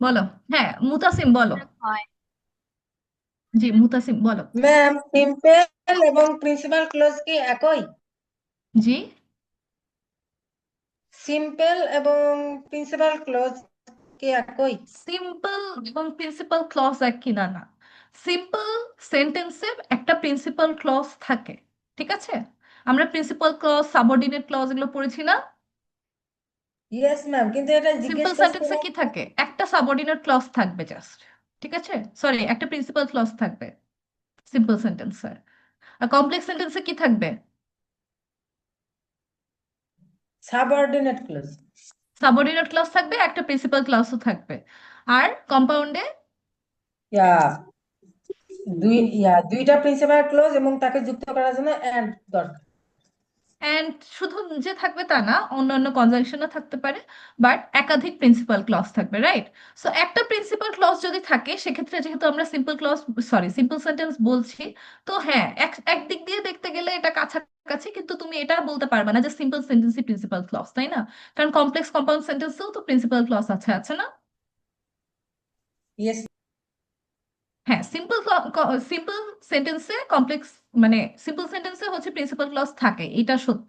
বলো। হ্যাঁ, মুতাসিম বলো। হয়। জি, মুতাসিম বলো। ম্যাম, সিম্পল এবং প্রিন্সিপাল ক্লজ কি একই? জি। সিম্পল এবং প্রিন্সিপাল ক্লজ কি একই? সিম্পল এবং প্রিন্সিপাল ক্লজ এক কিনা না, সিম্পল সেন্টেন্সে একটা প্রিন্সিপাল ক্লজ থাকে, ঠিক আছে? আমরা প্রিন্সিপাল ক্লজ, সাবঅর্ডিনেট ক্লজ এগুলো পড়েছি না? ইয়েস ম্যাম, কিন্তু এটা জিজ্ঞেস সিম্পল করছে সেন্টেন্সে যে কি থাকে? একটা সাবঅর্ডিনেট ক্লজ থাকবে জাস্ট, ঠিক আছে? সরি, একটা প্রিন্সিপাল ক্লজ থাকবে সিম্পল সেন্টেন্সে। আর কমপ্লেক্স সেন্টেন্সে কি থাকবে? Subordinate clause. সাবঅর্ডিনেট ক্লজ থাকবে, একটা প্রিন্সিপাল ক্লজও থাকবে। আর কম্পাউন্ডে ইয়া দুইটা প্রিন্সিপাল ক্লজ এবং তাকে যুক্ত করার জন্য এন্ড দরকার। অ্যান্ড শুধু যে থাকবে তা না, অন্যান্য কনজাংশনও থাকতে পারে, বাট একাধিক প্রিন্সিপাল ক্লজ থাকবে, রাইট? সো একটা প্রিন্সিপাল ক্লজ যদি থাকে, সেক্ষেত্রে যেহেতু আমরা simple clause, sorry simple sentence বলছি, তো হ্যাঁ, একদিক দিয়ে দেখতে গেলে এটা কাছাকাছি, কিন্তু তুমি এটা বলতে পারবে না যে সিম্পল সেন্টেন্সই প্রিন্সিপাল ক্লজ, তাই না? কারণ কমপ্লেক্স কম্পাউন্ড সেন্টেন্সেও তো প্রিন্সিপাল ক্লজ আছে, আছে না? ইয়েস। হ্যাঁ, সিম্পল সেন্টেন্সে কমপ্লেক্স, মানে সিম্পল সেন্টেন্সে হচ্ছে প্রিন্সিপাল ক্লজ থাকে, এটা সত্য।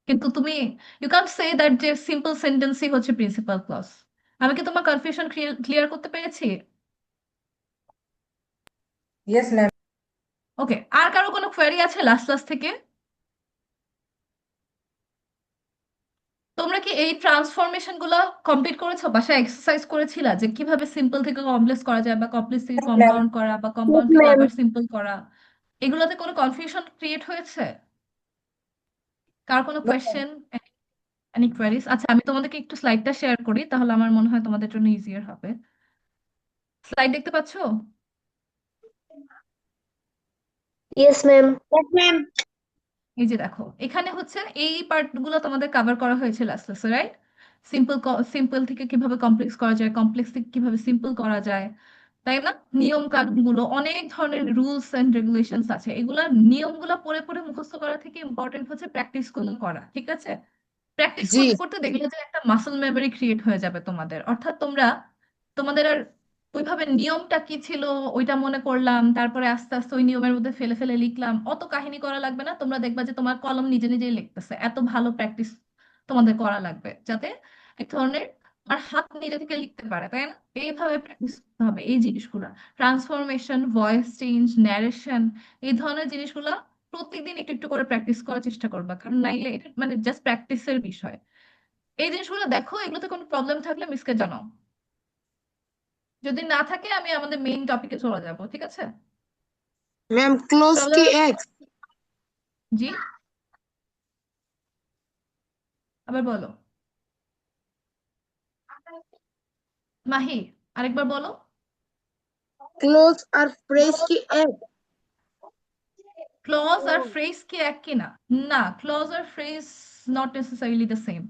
কিন্তু তুমি ইউ ক্যান্ট সে দ্যাট যে সিম্পল সেন্টেন্সই হচ্ছে প্রিন্সিপাল ক্লজ। আমি কি তোমার কনফিউশন ক্লিয়ার করতে পেরেছি? Yes ma'am. ওকে, আর কারো কোনো কোয়েরি আছে লাস্ট ক্লাস থেকে? তোমরা কি এই ট্রান্সফরমেশন গুলো কমপ্লিট করেছো, বাসায় এক্সারসাইজ করেছিলা যে কিভাবে সিম্পল থেকে কমপ্লেক্স করা যায়, বা কমপ্লেক্স থেকে ম্যাম, কম্পাউন্ড করা, বা Yes, কম্পাউন্ড থেকে ma'am. আবার সিম্পল করা? এগুলোতে কোনো কনফিউশন ক্রিয়েট হয়েছে? কার কোনো কোয়েশ্চেন, এনি কোয়েরিজ? আচ্ছা, আমি তোমাদেরকে একটু স্লাইডটা শেয়ার করি, তাহলে আমার মনে হয় তোমাদের জন্য ইজিয়ার হবে। স্লাইড দেখতে পাচ্ছো? Yes, ma'am. Yes, ma'am. এই যে দেখো, এখানে হচ্ছে এই পার্ট গুলো তোমাদের কভার করা হয়েছে লাস্ট ক্লাসে, রাইট? সিম্পল, সিম্পল থেকে কিভাবে কমপ্লেক্স করা যায়, কমপ্লেক্স থেকে কিভাবে সিম্পল করা যায়, তাই না? নিয়ম কানুন গুলো, অনেক ধরনের রুলস এন্ড রেগুলেশনস আছে, এগুলা নিয়মগুলো পড়ে পড়ে মুখস্থ করা থেকে ইম্পর্টেন্ট হচ্ছে প্র্যাকটিস গুলো করা, ঠিক আছে? প্র্যাকটিস জি। করতে করতে দেখলে যে একটা মাসল মেমরি ক্রিয়েট হয়ে যাবে তোমাদের, অর্থাৎ তোমাদের আর ওইভাবে নিয়মটা কি ছিল ওইটা মনে করলাম, তারপরে আস্তে আস্তে ওই নিয়মের মধ্যে ফেলে ফেলে লিখলাম, অত কাহিনী করা লাগবে না। তোমরা দেখবা যে তোমার কলম নিজে নিজেই লিখতেছে, এত ভালো প্র্যাকটিস তোমাদের করা লাগবে, যাতে এক ধরনের আর হাত নিজে থেকে লিখতে পারে, তাই না? এইভাবে প্র্যাকটিস করতে হবে এই জিনিসগুলো। ট্রান্সফরমেশন, ভয়েস চেঞ্জ, ন্যারেশন, এই ধরনের জিনিসগুলো প্রত্যেকদিন একটু একটু করে প্র্যাকটিস করার চেষ্টা করবা, কারণ নাইলে এটা মানে জাস্ট প্র্যাকটিসের বিষয়। এই জিনিসগুলো দেখো, এগুলোতে কোনো প্রবলেম থাকলে মিসকে জানাও। যদি না থাকে, আমি আমাদের মেইন টপিকে চলে যাব, ঠিক আছে? ম্যাম, ক্লোজ কি প্রবলেম? এক? জি, আবার বলো। মাহি, আরেকবার বলো। ক্লোজ আর ফ্রেজ কি এক? ক্লজ আর ফ্রেজ কি এক কিনা? না, ক্লজ আর phrase not necessarily the same,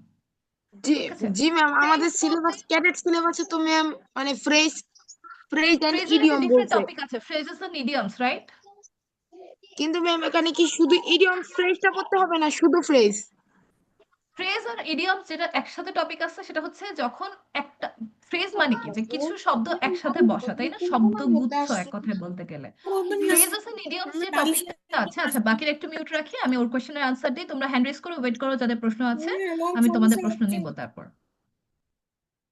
জি। ঠিক আছে? জি ম্যাম, ফ্রেজ আমাদের বলতে, সিলেবাস, ক্যাডেট সিলেবাসে তো ম্যাম মানে ফ্রেজ ফ্রেজ এন্ড ফ্রেজের একটা ইডিয়ম ডিফারেন্ট বলছে। টপিক আছে, ফ্রেজেস এন্ড ইডিয়মস, রাইট? কিন্তু ম্যাম, এখানে কি শুধু ইডিয়ম ফ্রেজটা পড়তে হবে না শুধু ফ্রেজ? ফ্রেজ আর ইডিয়ম যেটা একসাথে টপিক আছে, সেটা হচ্ছে যখন একটা ফ্রেজ মানে কি, যে কিছু শব্দ একসাথে বসা, তাই না? শব্দ গুচ্ছ, এক কথায় বলতে গেলে। ফ্রেজেস এন্ড ইডিয়মস যে টপিকটা আছে, আচ্ছা বাকির একটু মিউট রাখি, আমি ওর কোশ্চেনের আনসার দিই, তোমরা হ্যান্ড রেজ করো, ওয়েট করো, যাদের প্রশ্ন আছে আমি তোমাদের প্রশ্ন নিব তারপর।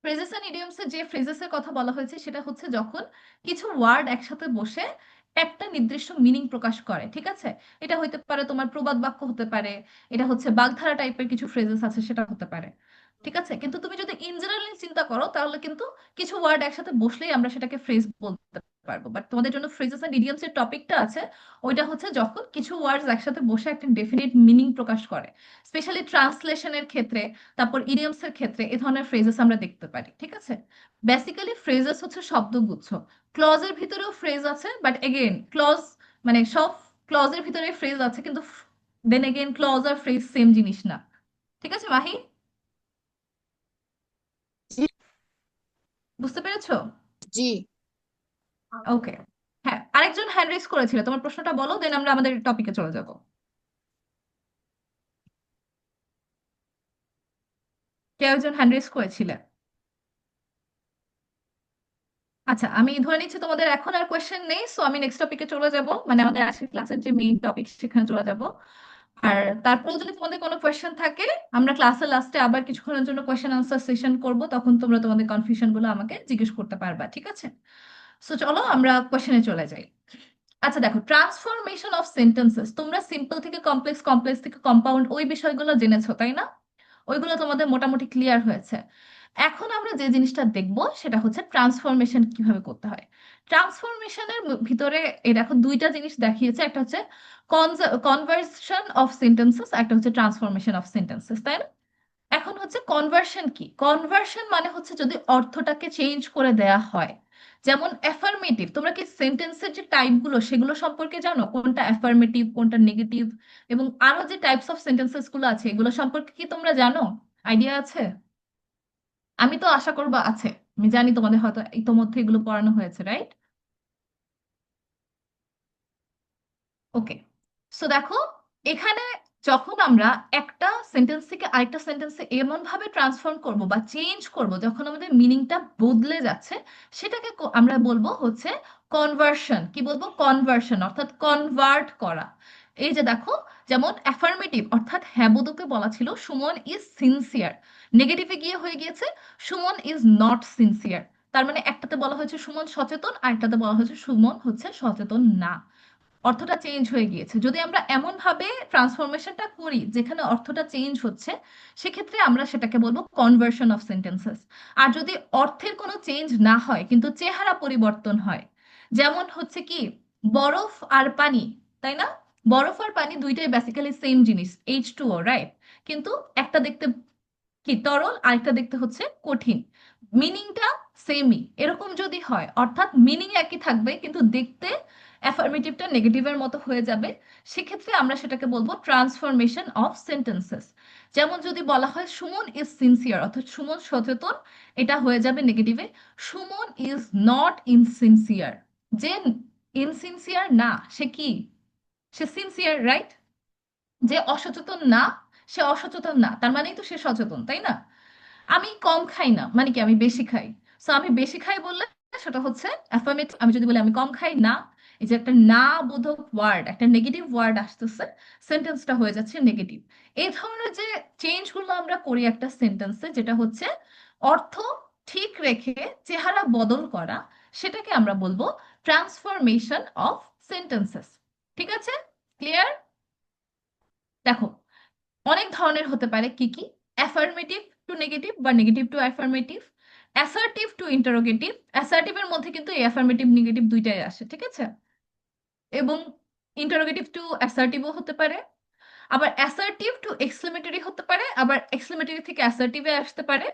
ফ্রেজেস এন্ড ইডিয়মসে যে ফ্রেজেসের কথা বলা হয়েছে, সেটা হচ্ছে যখন কিছু ওয়ার্ড একসাথে বসে একটা নির্দিষ্ট মিনিং প্রকাশ করে, ঠিক আছে? এটা হতে পারে তোমার প্রবাদ বাক্য হতে পারে, এটা হচ্ছে বাগধারা টাইপের কিছু ফ্রেজেস আছে, সেটা হতে পারে, ঠিক আছে? কিন্তু তুমি যদি ইন জেনারেলি চিন্তা করো, তাহলে কিন্তু কিছু ওয়ার্ড একসাথে বসলেই আমরা সেটাকে ফ্রেজ বলতে পারবো। বাট তোমাদের জন্য ফ্রেজেস এন্ড ইডিয়মস এর টপিকটা আছে, ওইটা হচ্ছে যখন কিছু ওয়ার্ডস একসাথে বসে একটা ডেফিনিট মিনিং প্রকাশ করে, স্পেশালি ট্রান্সলেশনের ক্ষেত্রে, তারপর ইডিয়মস এর ক্ষেত্রে এ ধরনের ফ্রেজেস আমরা দেখতে পারি, ঠিক আছে? বেসিক্যালি ফ্রেজেস হচ্ছে শব্দগুচ্ছ। ক্লজের ভিতরেও ফ্রেজ আছে, বাট এগেইন ক্লজ মানে সব ক্লজের ভিতরে ফ্রেজ আছে, কিন্তু দেন এগেইন ক্লজ আর ফ্রেজ সেম জিনিস না, ঠিক আছে মাহি? জি। বুঝতে পেরেছো? জি ওকে। হ্যাঁ, আরেকজন হ্যান্ড রেজ করেছিল, তোমার প্রশ্নটা বলো, দেন আমরা আমাদের টপিকে চলে যাব। কে একজন হ্যান্ড রেজ করেছিলে? আচ্ছা, আমি ধরে নিচ্ছি তোমাদের এখন আর কোয়েশ্চেন নেই, সো আমি নেক্সট টপিকে চলে যাব, মানে আমাদের আজকের ক্লাসের যে মেইন টপিক সেখানে চলে যাব। আর তারপরে যদি তোমাদের কোনো কোয়েশ্চেন থাকে, আমরা ক্লাসের লাস্টে আবার কিছুক্ষণের জন্য কোয়েশ্চেন আনসার সেশন করব, তখন তোমরা তোমাদের কনফিউশন গুলো আমাকে জিজ্ঞেস করতে পারবা, ঠিক আছে? সো চলো আমরা কোয়েশ্চেনে চলে যাই। আচ্ছা দেখো, ট্রান্সফরমেশন অফ সেন্টেন্সেস, তোমরা সিম্পল থেকে কমপ্লেক্স, কমপ্লেক্স থেকে কম্পাউন্ড ওই বিষয়গুলো জেনেছো তাই না? ওইগুলো তোমাদের মোটামুটি ক্লিয়ার হয়েছে। এখন আমরা যে জিনিসটা দেখব সেটা হচ্ছে ট্রান্সফরমেশন কিভাবে করতে হয়। ট্রান্সফরমেশনের ভিতরে এই দেখো দুইটা জিনিস দেখিয়েছে, একটা হচ্ছে কনভার্সন অফ সেন্টেন্সেস, একটা হচ্ছে ট্রান্সফরমেশন অফ সেন্টেন্সেস, তাই না? এখন হচ্ছে কনভার্সন কি? কনভার্সন মানে হচ্ছে যদি অর্থটাকে চেঞ্জ করে দেয়া হয়। যেমন অ্যাফার্মেটিভ, তোমরা কি সেন্টেন্সের যে টাইপগুলো সেগুলো সম্পর্কে জানো? কোনটা অ্যাফার্মেটিভ, কোনটা নেগেটিভ, এবং আরো যে টাইপস অফ সেন্টেন্সেস গুলো আছে এগুলো সম্পর্কে কি তোমরা জানো? আইডিয়া আছে? আমি তো আশা করবো আছে। আমি জানি তোমাদের হয়তো ইতোমধ্যে এগুলো পড়ানো হয়েছে, রাইট? ওকে। সো দেখো, এখানে যখন আমরা একটা সেন্টেন্স থেকে আরেকটা সেন্টেন্সে এমন ভাবে ট্রান্সফর্ম করব বা চেঞ্জ করব যখন আমাদের মিনিংটা বদলে যাচ্ছে, সেটাকে আমরা বলবো হচ্ছে কনভার্সন। কি বলবো? কনভার্সন, অর্থাৎ কনভার্ট করা। এই যে দেখো, যেমন অ্যাফার্মেটিভ অর্থাৎ হ্যাঁ বোধকে বলা ছিল সুমন ইজ সিনসিয়ার, নেগেটিভে গিয়ে হয়ে গিয়েছে সুমন ইজ নট সিনসিয়ার। তার মানে একটাতে বলা হয়েছে সুমন সচেতন, আরেকটাতে বলা হয়েছে সুমন হচ্ছে সচেতন না। অর্থটা চেঞ্জ হয়ে গিয়েছে। যদি আমরা এমন ভাবে ট্রান্সফরমেশনটা করি যেখানে অর্থটা চেঞ্জ হচ্ছে, সেক্ষেত্রে আমরা সেটাকে বলবো কনভার্সন অফ সেন্টেন্সেস। আর যদি অর্থের কোনো চেঞ্জ না হয় কিন্তু চেহারা পরিবর্তন হয়, যেমন হচ্ছে কি বরফ আর পানি, তাই না? বরফ আর পানি দুইটাই বেসিক্যালি সেম জিনিস, H2O, রাইট? কিন্তু একটা দেখতে কি তরল, আরেকটা দেখতে হচ্ছে কঠিন, মিনিংটা সেমই। এরকম যদি হয়, অর্থাৎ মিনিং একই থাকবে কিন্তু দেখতে অ্যাফার্মেটিভটা নেগেটিভের মতো হয়ে যাবে, সেক্ষেত্রে আমরা সেটাকে বলবো ট্রান্সফরমেশন অফ সেন্টেন্সেস। যেমন যদি বলা হয় সুমন ইজ সিনসিয়ার, অর্থাৎ সুমন সচেতন, এটা হয়ে যাবে নেগেটিভে সুমন ইজ নট ইনসিনসিয়ার। যে ইনসিনসিয়ার না, সে কি? সে সিনসিয়ার, রাইট? যে অসচেতন না, সে অসচেতন না, তার মানেই তো সে সচেতন, তাই না? আমি কম খাই না মানে কি? আমি বেশি খাই। সো আমি বেশি খাই বললে সেটা হচ্ছে অ্যাফার্মেটিভ। আমি যদি বলি আমি কম খাই না, এই যে একটা না বোধক ওয়ার্ড, একটা নেগেটিভ ওয়ার্ড আসতেছে, সেন্টেন্সটা হয়ে যাচ্ছে নেগেটিভ। এই ধরনের যে চেঞ্জ গুলো আমরা করি একটা সেন্টেন্সে, যেটা হচ্ছে অর্থ ঠিক রেখে চেহারা বদল করা, সেটাকে আমরা বলবো ট্রান্সফরমেশন অফ সেন্টেন্সেস। ঠিক আছে? ক্লিয়ার? দেখো, অনেক ধরনের হতে পারে। কি কি? অ্যাফার্মেটিভ টু নেগেটিভ বা negative to affirmative, assertive to interrogative. অ্যাসার্টিভের মধ্যে কিন্তু এই অ্যাফার্মেটিভ নেগেটিভ দুইটাই আসে, ঠিক আছে? এবং ইন্টারোগেটিভ টু অ্যাসার্টিভও হতে পারে, আবার অ্যাসার্টিভ টু এক্সক্লেমেটরি হতে পারে, আবার এক্সক্লেমেটরি থেকে অ্যাসার্টিভে আসতে পারে।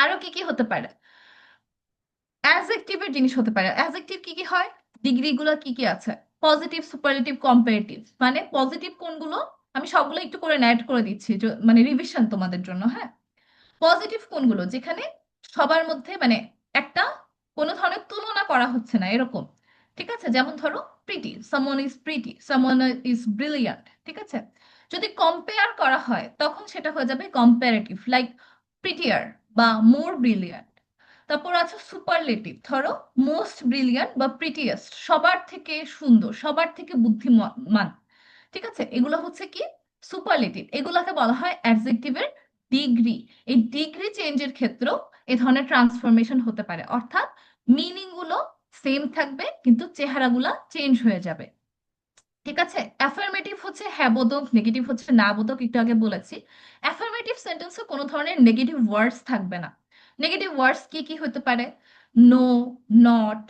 আরো কি কি হতে পারে? অ্যাডজেক্টিভের জিনিস হতে পারে। অ্যাডজেক্টিভ কি কি হয়? ডিগ্রি গুলো কি কি আছে? Positive, superlative, comparative. মানে পজিটিভ কোনগুলো? আমি সবগুলো একটু করে অ্যাড করে দিচ্ছি, মানে রিভিশন তোমাদের জন্য, হ্যাঁ। পজিটিভ কোনগুলো? যেখানে সবার মধ্যে মানে একটা কোনো ধরনের তুলনা করা হচ্ছে না, এরকম। ঠিক আছে? যেমন ধরো pretty, someone is pretty, someone is brilliant. ঠিক আছে? যদি কম্পেয়ার করা হয় তখন সেটা হয়ে যাবে কম্পারেটিভ, লাইক প্রিটিয়ার বা মোর ব্রিলিয়ান্ট। তারপর আছে সুপারলেটিভ, ধরো মোস্ট ব্রিলিয়ান্ট বা প্রিটিয়েস্ট, সবার থেকে সুন্দর, সবার থেকে বুদ্ধিমান। ঠিক আছে? এগুলো হচ্ছে কি? সুপারলেটিভ। এগুলাকে বলা হয় অ্যাডজেক্টিভের ডিগ্রি। এই ডিগ্রি চেঞ্জের ক্ষেত্রেও এ ধরনের ট্রান্সফরমেশন হতে পারে, অর্থাৎ মিনিং গুলো সেম থাকবে কিন্তু চেহারাগুলা চেঞ্জ হয়ে যাবে। ঠিক আছে? অ্যাফার্মেটিভ হচ্ছে হ্যাঁ বোধক, নেগেটিভ হচ্ছে না বোধক, একটু আগে বলেছি। অ্যাফার্মেটিভ সেন্টেন্সে কোনো ধরনের নেগেটিভ ওয়ার্ডস থাকবে না। নেগেটিভ ওয়ার্ডস কি কি হতে পারে? নো, নট,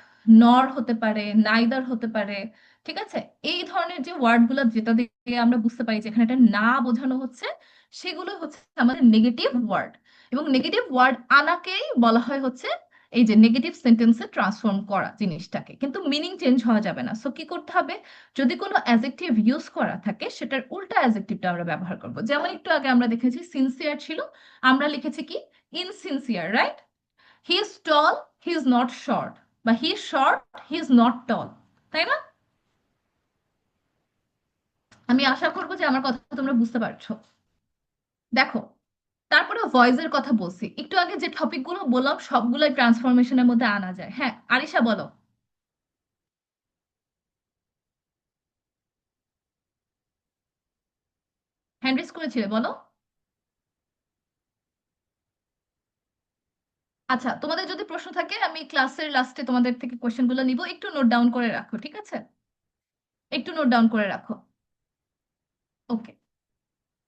নর হতে পারে, নাইদার হতে পারে। ঠিক আছে? এই ধরনের যে ওয়ার্ডগুলো যেটা দিয়ে আমরা বুঝতে পারি যে এখানে একটা না বোঝানো হচ্ছে, সেগুলো হচ্ছে আমাদের নেগেটিভ ওয়ার্ড। এবং নেগেটিভ ওয়ার্ড আনাকেই বলা হয় হচ্ছে এই যে নেগেটিভ সেন্টেন্সে ট্রান্সফর্ম করা জিনিসটাকে, কিন্তু মিনিং চেঞ্জ হওয়া যাবে না। সো কি করতে হবে? যদি কোনো অ্যাডজেক্টিভ ইউজ করা থাকে সেটার উল্টা অ্যাডজেক্টিভটা আমরা ব্যবহার করব। যেমন একটু আগে আমরা দেখেছি সিনসিয়ার ছিল, আমরা লিখেছি কি? Insincere, right? He is tall, he is not short, বা he is short, he is not tall, তাই না? আমি আশা করবো যে আমার কথা তোমরা বুঝতে পারছো। দেখো, তারপরে ভয়েসের কথা বলছি, একটু আগে যে টপিকগুলো বললাম সবগুলোই ট্রান্সফরমেশনের মধ্যে আনা যায়। হ্যাঁ, আরিশা বলো। হ্যান্ড রেজ করেছিলে, বলো। আচ্ছা, তোমাদের যদি প্রশ্ন থাকে আমি ক্লাসের লাস্টে তোমাদের থেকে কোশ্চেনগুলো নিব, একটু নোট ডাউন করে রাখো, ঠিক আছে? একটু নোট ডাউন করে রাখো। ওকে।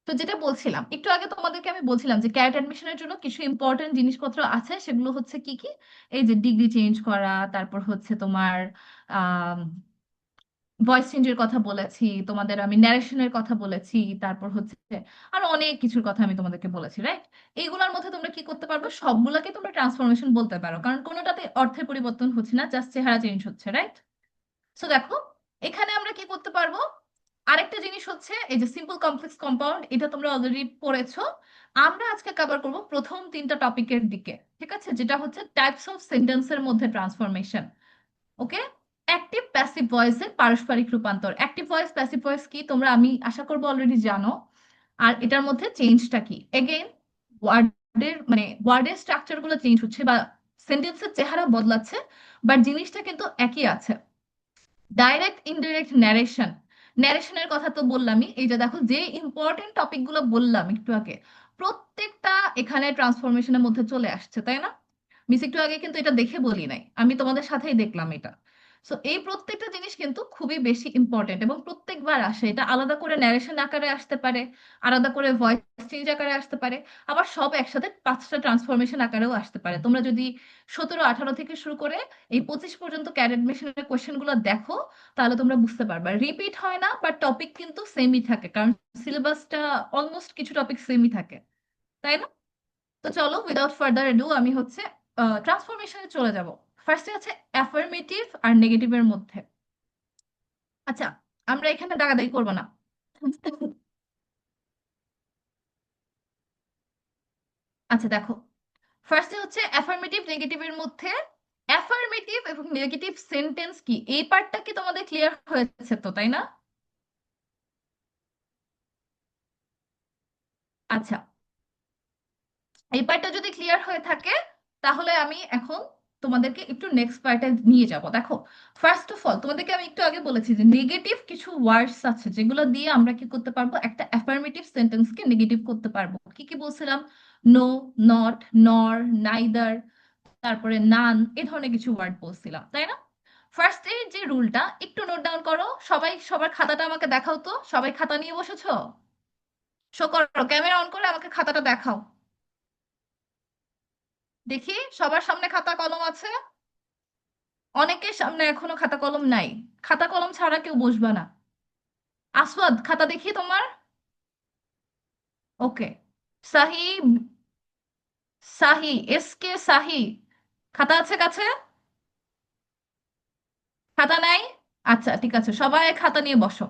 তো যেটা বলছিলাম একটু আগে তোমাদেরকে, আমি বলছিলাম যে ক্যারেট অ্যাডমিশনের জন্য কিছু ইম্পর্টেন্ট জিনিসপত্র আছে, সেগুলো হচ্ছে কি কি? এই যে ডিগ্রি চেঞ্জ করা, তারপর হচ্ছে তোমার ভয়েস চেঞ্জের কথা বলেছি তোমাদের, আমি ন্যারেশনের কথা বলেছি, তারপর হচ্ছে আরো অনেক কিছুর কথা আমি তোমাদেরকে বলেছি, রাইট? এইগুলোর মধ্যে তোমরা কি করতে পারবে, সবগুলাকে তোমরা ট্রান্সফরমেশন বলতে পারো, কারণ কোনোটাতে অর্থের পরিবর্তন হচ্ছে না, জাস্ট চেহারা চেঞ্জ হচ্ছে, রাইট? সো দেখো, এখানে আমরা কি করতে পারবো। আরেকটা জিনিস হচ্ছে এই যে সিম্পল কমপ্লেক্স কম্পাউন্ড, এটা তোমরা অলরেডি পড়েছো। আমরা আজকে কভার করব প্রথম তিনটা টপিকের দিকে, ঠিক আছে, যেটা হচ্ছে টাইপস অফ সেন্টেন্সের মধ্যে ট্রান্সফরমেশন। ওকে। অ্যাক্টিভ প্যাসিভ ভয়েসের পারস্পরিক রূপান্তর। অ্যাক্টিভ ভয়েস প্যাসিভ ভয়েস কি তোমরা আমি আশা করবো অলরেডি জানো। আর এটার মধ্যে চেঞ্জটা কি, এগেইন ওয়ার্ডের মানে ওয়ার্ডের স্ট্রাকচার গুলো চেঞ্জ হচ্ছে বা সেন্টেন্সের চেহারা বদলাচ্ছে, বাট জিনিসটা কিন্তু একই আছে। Direct indirect narration. ন্যারেশনের কথা তো বললামই, এই যে দেখো যে ইম্পর্টেন্ট টপিক গুলো বললাম একটু আগে, প্রত্যেকটা এখানে ট্রান্সফরমেশনের মধ্যে চলে আসছে, তাই না? মিস একটু আগে কিন্তু এটা দেখে বলি নাই, আমি তোমাদের সাথেই দেখলাম এটা। সো এই প্রত্যেকটা জিনিস কিন্তু খুবই বেশি ইম্পর্টেন্ট এবং প্রত্যেকবার আসে, এটা আলাদা করে ন্যারেশন আকারে আসতে পারে, আলাদা করে ভয়েস চেঞ্জ আকারে আসতে পারে, আবার সব একসাথে পাঁচটা ট্রান্সফরমেশন আকারেও আসতে পারে। তোমরা যদি 17-18 থেকে শুরু করে এই 25 পর্যন্ত ক্যারেট মেশিনের কোশ্চেন গুলো দেখো, তাহলে তোমরা বুঝতে পারবে রিপিট হয় না, বাট টপিক কিন্তু সেমই থাকে, কারণ সিলেবাসটা অলমোস্ট কিছু টপিক সেমই থাকে, তাই না? তো চলো উইদাউট ফার্দার এডু আমি হচ্ছে ট্রান্সফরমেশনে চলে যাব। ফার্স্টে আছে অ্যাফার্মেটিভ আর নেগেটিভের মধ্যে। আচ্ছা, আমরা এখানে দাগাদাগি করবো না। আচ্ছা দেখো, ফার্স্টে হচ্ছে অ্যাফার্মেটিভ নেগেটিভের মধ্যে। অ্যাফার্মেটিভ এবং নেগেটিভ সেন্টেন্স কি, এই পার্টটা কি তোমাদের ক্লিয়ার হয়েছে তো, তাই না? আচ্ছা, এই পার্টটা যদি ক্লিয়ার হয়ে থাকে, তাহলে আমি এখন তোমাদেরকে একটু নেক্সট পার্টে নিয়ে যাব। দেখো, ফার্স্ট অফ অল তোমাদেরকে আমি একটু আগে বলেছি যে নেগেটিভ কিছু ওয়ার্ডস আছে যেগুলো দিয়ে আমরা কি করতে পারবো, একটা অ্যাফার্মেটিভ সেন্টেন্সকে নেগেটিভ করতে পারবো। কি কি বলছিলাম? নো, নট, নর, নাইদার, তারপরে নান, এই ধরনের কিছু ওয়ার্ড বলছিলাম, তাই না? ফার্স্ট এই যে রুলটা একটু নোট ডাউন করো সবাই, সবার খাতাটা আমাকে দেখাও তো, সবাই খাতা নিয়ে বসেছো? শো করো, ক্যামেরা অন করে আমাকে খাতাটা দেখাও দেখি, সবার সামনে খাতা কলম আছে? অনেকের সামনে এখনো খাতা কলম নাই। খাতা কলম ছাড়া কেউ বসবা না। আসওয়াদ, খাতা দেখি তোমার। ওকে। সাহি, সাহি, এস কে সাহি, খাতা আছে কাছে? খাতা নাই? আচ্ছা ঠিক আছে, সবাই খাতা নিয়ে বসো।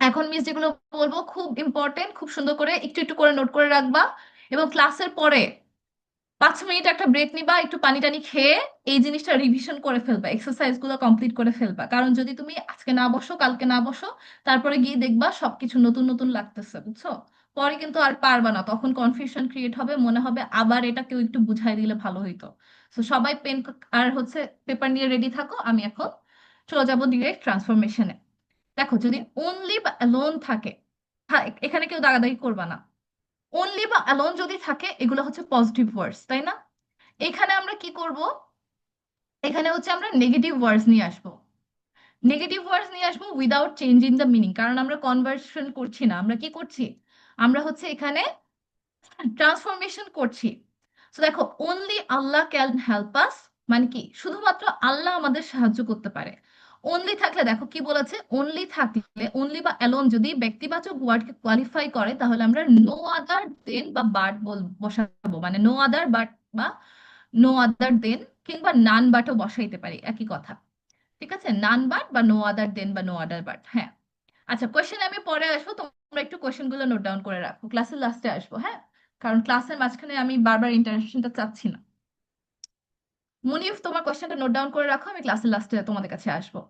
এখন মিস যেগুলো বলবো খুব ইম্পর্টেন্ট, খুব সুন্দর করে একটু একটু করে নোট করে রাখবা, এবং ক্লাসের পরে 5 মিনিট একটা ব্রেক নিবা, একটু পানি টানি খেয়ে এই জিনিসটা রিভিশন করে ফেলবা, এক্সারসাইজ গুলো কমপ্লিট করে ফেলবা, কারণ যদি তুমি আজকে না বসো কালকে না বসো, তারপরে গিয়ে দেখবা সবকিছু নতুন নতুন লাগতেছে, বুঝছো? পরে কিন্তু আর পারবা না, তখন কনফিউশন ক্রিয়েট হবে, মনে হবে আবার এটা কেউ একটু বুঝাই দিলে ভালো হইতো। তো সবাই পেন আর হচ্ছে পেপার নিয়ে রেডি থাকো, আমি এখন চলে যাবো ডিরেক্ট ট্রান্সফরমেশনে। দেখো, যদি অনলি বা অ্যালোন থাকে, হ্যাঁ এখানে কেউ দাগাদাগি করবা না। অনলি বা অ্যালোন যদি থাকে এগুলো হচ্ছে পজিটিভ ওয়ার্ডস, তাই না? এখানে আমরা কি করব, এখানে হচ্ছে আমরা নেগেটিভ ওয়ার্ডস নিয়ে আসবো। নেগেটিভ ওয়ার্ডস নিয়ে আসবো উইদাউট চেঞ্জিং দ্য মিনিং, কারণ আমরা কনভার্সন করছি না, আমরা কি করছি, আমরা হচ্ছে এখানে ট্রান্সফরমেশন করছি। তো দেখো, only Allah can help us, মানে কি শুধুমাত্র আল্লাহ আমাদের সাহায্য করতে পারে। অনলি থাকলে দেখো কি বলেছে, অনলি থাকলে, অনলি বা অ্যালোন যদি ব্যক্তিবাচক ওয়ার্ডকে কোয়ালিফাই করে, তাহলে আমরা নো আদার দেন বা বাট বসাবো, মানে নো আদার বাট বা নো আদার দেন, কিংবা নান বাটও বসাইতে পারি, একই কথা। ঠিক আছে, নান বাট বা নো আদার দেন বা নো আদার বাট, হ্যাঁ। আচ্ছা, কোশ্চেন আমি পরে আসবো, তোমরা একটু কোশ্চেন গুলো নোট ডাউন করে রাখো, ক্লাসের লাস্টে আসবো, হ্যাঁ। কারণ ক্লাসের মাঝখানে আমি বারবার ইন্টারাকশনটা চাচ্ছি না। মুনিফ, তোমার কোশ্চেনটা নোট ডাউন করে রাখো, আমি ক্লাসের লাস্টে তোমাদের কাছে আসবো।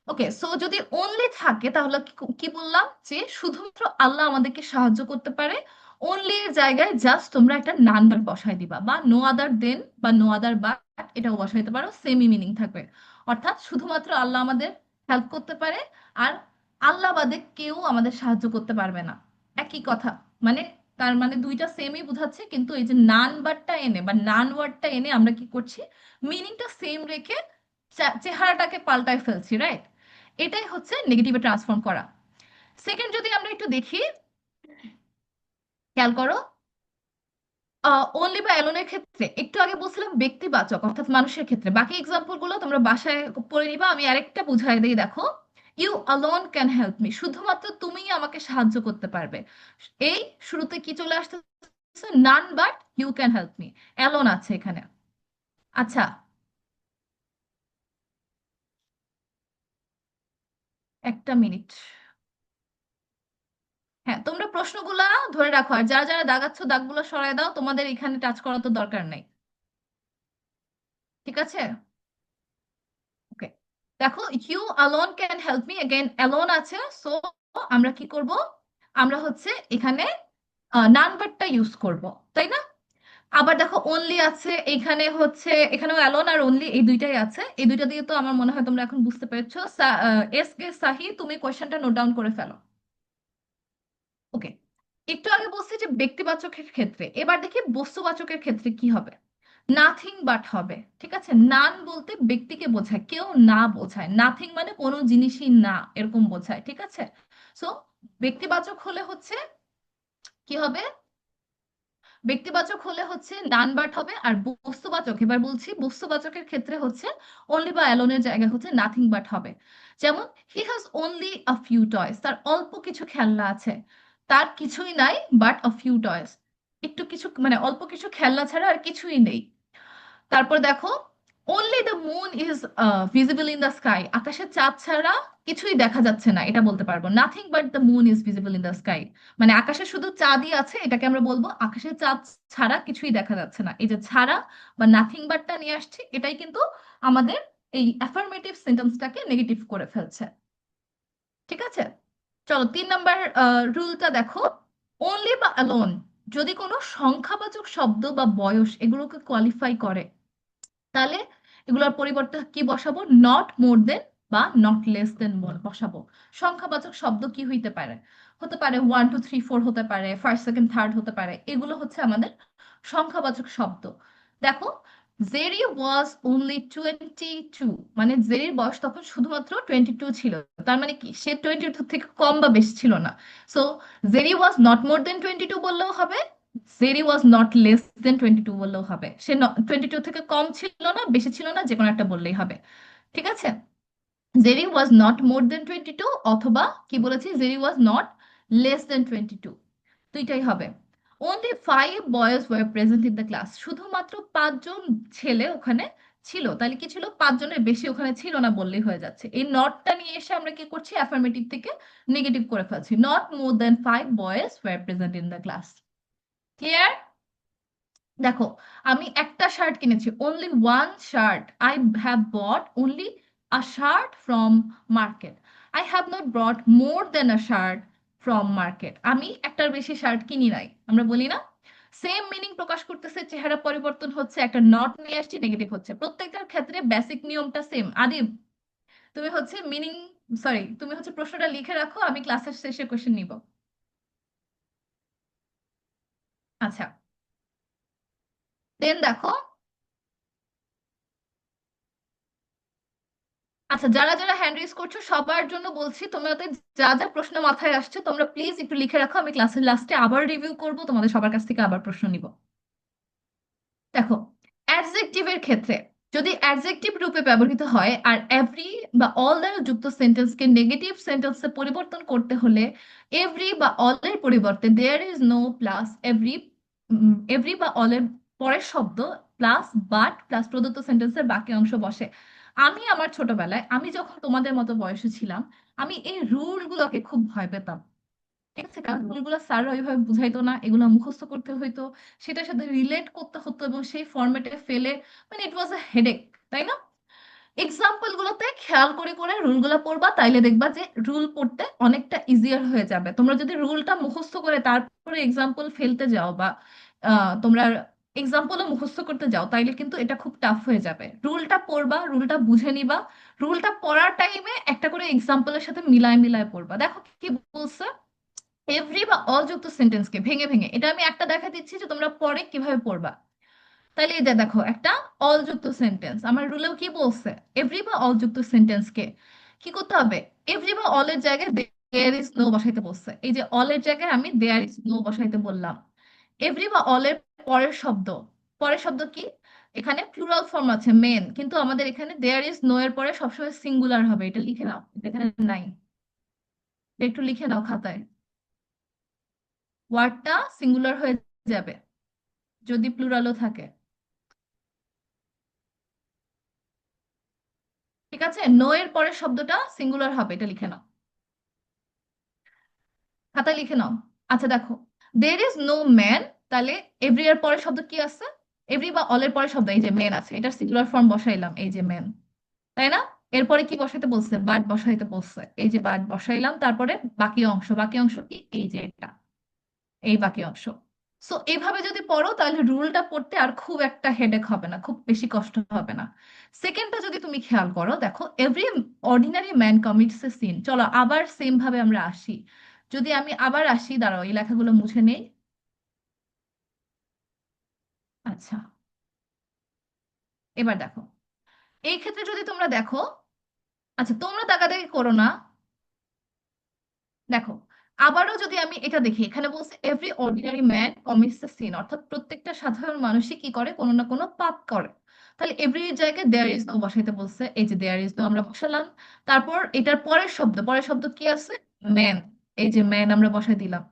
ওকে, সো যদি অনলি থাকে তাহলে কি কি বললাম, যে শুধুমাত্র আল্লাহ আমাদেরকে সাহায্য করতে পারে, অনলি এর জায়গায় জাস্ট তোমরা একটা নাম্বার বসাই দিবা, বা নো আদার দেন বা নো আদার বাট এটাও বসাইতে পারো, সেমই মিনিং থাকবে। অর্থাৎ শুধুমাত্র আল্লাহ আমাদের হেল্প করতে পারে, আর আল্লাহ বাদে কেউ আমাদের সাহায্য করতে পারবে না, একই কথা। মানে তার মানে দুইটা সেমই বোঝাচ্ছে, কিন্তু এই যে নান বারটা এনে বা নান ওয়ার্ডটা এনে আমরা কি করছি, মিনিংটা সেম রেখে চেহারাটাকে পাল্টায় ফেলছি, রাইট? এটাই হচ্ছে নেগেটিভে ট্রান্সফর্ম করা। সেকেন্ড যদি আমরা একটু দেখি, খেয়াল করো, অনলি বা অ্যালোনের ক্ষেত্রে একটু আগে বলছিলাম ব্যক্তিবাচক অর্থাৎ মানুষের ক্ষেত্রে, বাকি এক্সাম্পল গুলো তোমরা বাসায় পড়ে নিবা, আমি আরেকটা বুঝাই দিই, দেখো। You alone can help me, শুধুমাত্র তুমিই আমাকে সাহায্য করতে পারবে। এই শুরুতে কি চলে আসতেছে, none but you can help me, alone আছে এখানে। আচ্ছা, একটা মিনিট। হ্যাঁ, তোমরা প্রশ্নগুলা ধরে রাখো, আর যারা যারা দাগাচ্ছ দাগগুলো সরায় দাও, তোমাদের এখানে টাচ করা তো দরকার নাই, ঠিক আছে? ওকে, দেখো, you alone can help me, again alone আছে, সো আমরা কি করব, আমরা হচ্ছে এখানে নাম্বারটা ইউজ করব, তাই না? আবার দেখো অনলি আছে এখানে, হচ্ছে এখানেও অ্যালোন আর অনলি এই দুইটাই আছে, এই দুইটা দিয়ে তো আমার মনে হয় তোমরা এখন বুঝতে পেরেছো। এস কে সাহি, তুমি কোয়েশ্চেনটা নোট ডাউন করে ফেলো। ওকে, একটু আগে বলছি যে ব্যক্তিবাচকের ক্ষেত্রে, এবার দেখি বস্তুবাচকের ক্ষেত্রে কি হবে। নাথিং বাট হবে, ঠিক আছে? নান বলতে ব্যক্তিকে বোঝায়, কেউ না বোঝায়, নাথিং মানে কোনো জিনিসই না এরকম বোঝায়, ঠিক আছে? সো ব্যক্তিবাচক হলে হচ্ছে কি হবে, ব্যক্তিবাচক হলে হচ্ছে নান বাট হবে, আর বস্তুবাচক, এবার বলছি বস্তুবাচকের ক্ষেত্রে হচ্ছে অনলি বা অ্যালোনের জায়গায় হচ্ছে নাথিং বাট হবে। যেমন he has only a few toys, তার অল্প কিছু খেলনা আছে, তার কিছুই নাই বাট আ ফিউ টয়স, একটু কিছু মানে অল্প কিছু খেলনা ছাড়া আর কিছুই নেই। তারপর দেখো, only the moon is visible in the sky, আকাশের চাঁদ ছাড়া কিছুই দেখা যাচ্ছে না, এটা বলতে পারবো। Nothing but the moon is visible in the sky, মানে আকাশে শুধু চাঁদই আছে, এটাকে আমরা বলবো আকাশের চাঁদ ছাড়া কিছুই দেখা যাচ্ছে না। এই যে ছাড়া বা নাথিং বাটটা নিয়ে আসছি, এটাই কিন্তু আমাদের এই অ্যাফার্মেটিভ সেন্টেন্সটাকে নেগেটিভ করে ফেলছে, ঠিক আছে? চলো 3 নাম্বার রুলটা দেখো, অনলি বা অ্যালোন যদি কোনো সংখ্যাবাচক শব্দ বা বয়স এগুলোকে কোয়ালিফাই করে, তাহলে এগুলোর পরিবর্তে কি বসাবো, নট মোর দেন বা নট লেস দেন বসাবো। সংখ্যাবাচক শব্দ কি হইতে পারে, হতে পারে 1 2 3 4, হতে পারে ফার্স্ট সেকেন্ড থার্ড, হতে পারে, এগুলো হচ্ছে আমাদের সংখ্যাবাচক শব্দ। দেখো, জেরি ওয়াজ অনলি 22, মানে জেরির বয়স তখন শুধুমাত্র 22 ছিল, তার মানে কি সে 22 থেকে কম বা বেশি ছিল না। So Jerry was not more than 22 বললেও হবে, Jerry was not less than 22 বললেও হবে, সে 22 থেকে কম ছিল না বেশি ছিল না, যে কোনো একটা বললেই হবে, ঠিক আছে? Jerry was not more than 22, অথবা কি বলেছি, Jerry was not less than 22, দুইটাই হবে। Only 5 boys were present in the class, শুধুমাত্র 5 জন ছেলে ওখানে ছিল, তাহলে কি ছিল, 5 জনের বেশি ওখানে ছিল না বললেই হয়ে যাচ্ছে। এই নটটা নিয়ে এসে আমরা কি করছি, অ্যাফার্মেটিভ থেকে নেগেটিভ করে ফেলছি, not more than 5 boys were present in the class. Clear? দেখো, আমি একটা শার্ট কিনেছি, only one shirt, I have bought only a shirt from market, I have not brought more than a shirt from market, আমি একটার বেশি shirt কিনি নাই, আমরা বলি না? সেম মিনিং প্রকাশ করতেছে, চেহারা পরিবর্তন হচ্ছে, একটা নট নিয়ে আসছি, নেগেটিভ হচ্ছে, প্রত্যেকটার ক্ষেত্রে বেসিক নিয়মটা সেম। আদিব, তুমি হচ্ছে মিনিং, সরি, তুমি হচ্ছে প্রশ্নটা লিখে রাখো, আমি ক্লাসের শেষে কোশ্চেন নিব। আচ্ছা, দেন দেখো, আচ্ছা, যারা যারা হ্যান্ড রেজ করছো সবার জন্য বলছি, তোমাদের যা যা প্রশ্ন মাথায় আসছে তোমরা প্লিজ একটু লিখে রাখো, আমি ক্লাসের লাস্টে আবার রিভিউ করব, তোমাদের সবার কাছ থেকে আবার প্রশ্ন নিব। দেখো, অ্যাডজেক্টিভের ক্ষেত্রে যদি অ্যাডজেক্টিভ রূপে ব্যবহৃত হয় আর এভরি বা অল দ্বারা যুক্ত সেন্টেন্সকে নেগেটিভ সেন্টেন্সে পরিবর্তন করতে হলে এভরি বা অল এর পরিবর্তে there is no plus every, every বা অল এর পরের শব্দ প্লাস বাট প্লাস প্রদত্ত সেন্টেন্সের বাকি অংশ বসে। আমি আমার ছোটবেলায়, আমি যখন তোমাদের মতো বয়সে ছিলাম, আমি এই রুল গুলোকে খুব ভয় পেতাম, ঠিক আছে? কারণ এগুলো স্যাররা ওইভাবে বুঝাইতো না, এগুলো মুখস্থ করতে হইতো, সেটার সাথে রিলেট করতে হতো এবং সেই ফরম্যাটে ফেলে, মানে ইট ওয়াজ আ হেডেক, তাই না? এক্সাম্পল গুলোতে খেয়াল করে করে রুলগুলো পড়বা, তাইলে দেখবা যে রুল পড়তে অনেকটা ইজিয়ার হয়ে যাবে। তোমরা যদি রুলটা মুখস্থ করে তারপরে এক্সাম্পল ফেলতে যাও বা তোমরা এক্সাম্পলও মুখস্থ করতে যাও, তাইলে কিন্তু এটা খুব টাফ হয়ে যাবে। রুলটা পড়বা, রুলটা বুঝে নিবা, রুলটা পড়ার টাইমে একটা করে এক্সাম্পলের সাথে মিলায় মিলায় পড়বা। দেখো কি বলছে, এভরি বা অল যুক্ত সেন্টেন্সকে ভেঙে ভেঙে, এটা আমি একটা দেখা দিচ্ছি যে তোমরা পরে কিভাবে পড়বা। তাহলে এই যে দেখো একটা অল যুক্ত সেন্টেন্স, আমার রুলেও কি বলছে, এভরি বা অল যুক্ত সেন্টেন্সকে কি করতে হবে, এভরি বা অল এর জায়গায় দেয়ার ইজ নো বসাইতে বলছে। এই যে অল এর জায়গায় আমি দেয়ার ইজ নো বসাইতে বললাম। এভরি বা অল এর পরের শব্দ, পরের শব্দ কি, এখানে প্লুরাল ফর্ম আছে মেন, কিন্তু আমাদের এখানে দেয়ার ইজ নো এর পরে সবসময় সিঙ্গুলার হবে, এটা লিখে নাও, এটা এখানে নাই, এটা একটু লিখে নাও খাতায়। ওয়ার্ডটা সিঙ্গুলার হয়ে যাবে যদি প্লুরালও থাকে। ঠিক আছে, নো এর পরের শব্দটা সিঙ্গুলার হবে, এটা লিখে নাও, খাতায় লিখে নাও। আচ্ছা দেখো, দের ইজ নো ম্যান, তাহলে এভরি এর পরের শব্দ কি আছে, এভরি বা অল এর পরের শব্দ এই যে মেন আছে, এটার সিঙ্গুলার ফর্ম বসাইলাম, এই যে মেন, তাই না? এরপরে কি বসাইতে বলছে, বাট বসাইতে বলছে, এই যে বাট বসাইলাম, তারপরে বাকি অংশ, বাকি অংশ কি, এই যে এটা, এই বাকি অংশ। সো এইভাবে যদি পড়ো তাহলে রুলটা পড়তে আর খুব একটা হেডেক হবে না, খুব বেশি কষ্ট হবে না। সেকেন্ডটা যদি তুমি খেয়াল করো, দেখো এভরি অর্ডিনারি ম্যান কমিটস এ সিন। চলো আবার সেম ভাবে আমরা আসি, যদি আমি আবার আসি, দাঁড়াও এই লেখাগুলো মুছে নেই। আচ্ছা, এবার দেখো, এই ক্ষেত্রে যদি তোমরা দেখো, আচ্ছা তোমরা তাকাতাকি করো না, দেখো আবারও যদি আমি এটা দেখি, এখানে বলছে এভরি অর্ডিনারি ম্যান কমিটস এ সিন, অর্থাৎ প্রত্যেকটা সাধারণ মানুষই কি করে, কোনো না কোনো পাপ করে। তাহলে এভরি জায়গায় দেয়ার ইজ নো বসাইতে বলছে, এই যে দেয়ার ইজ নো আমরা বসালাম। তারপর এটার পরের শব্দ, পরের শব্দ কি আছে, ম্যান, এই যে ম্যান আমরা বসাই দিলাম,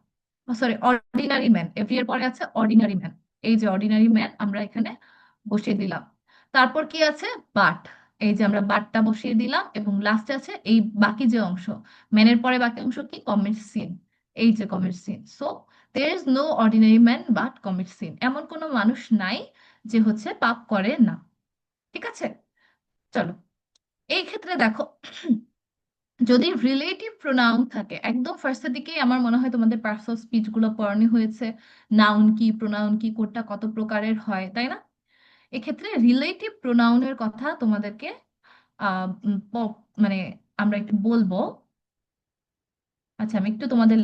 সরি অর্ডিনারি ম্যান, এভরি এর পরে আছে অর্ডিনারি ম্যান, এই যে অর্ডিনারি ম্যান আমরা এখানে বসিয়ে দিলাম। তারপর কি আছে, বাট, এই যে আমরা বাটটা বসিয়ে দিলাম, এবং লাস্টে আছে এই বাকি যে অংশ, ম্যানের পরে বাকি অংশ কি, কমিট সিন, এই যে commit sin. So there is no ordinary man but commit sin, এমন কোনো মানুষ নাই যে হচ্ছে পাপ করে না। ঠিক আছে, চলো এই ক্ষেত্রে দেখো, যদি রিলেটিভ প্রোনাউন থাকে, একদম ফার্স্টের দিকেই আমার মনে হয় তোমাদের পার্টস অফ স্পিচ গুলো পড়ানো হয়েছে, নাউন কি, প্রোনাউন কি, কোনটা কত প্রকারের হয়, তাই না? এক্ষেত্রে রিলেটিভ প্রোনাউনের কথা তোমাদেরকে মানে আমরা একটু বলবো। আচ্ছা আমি একটু তোমাদের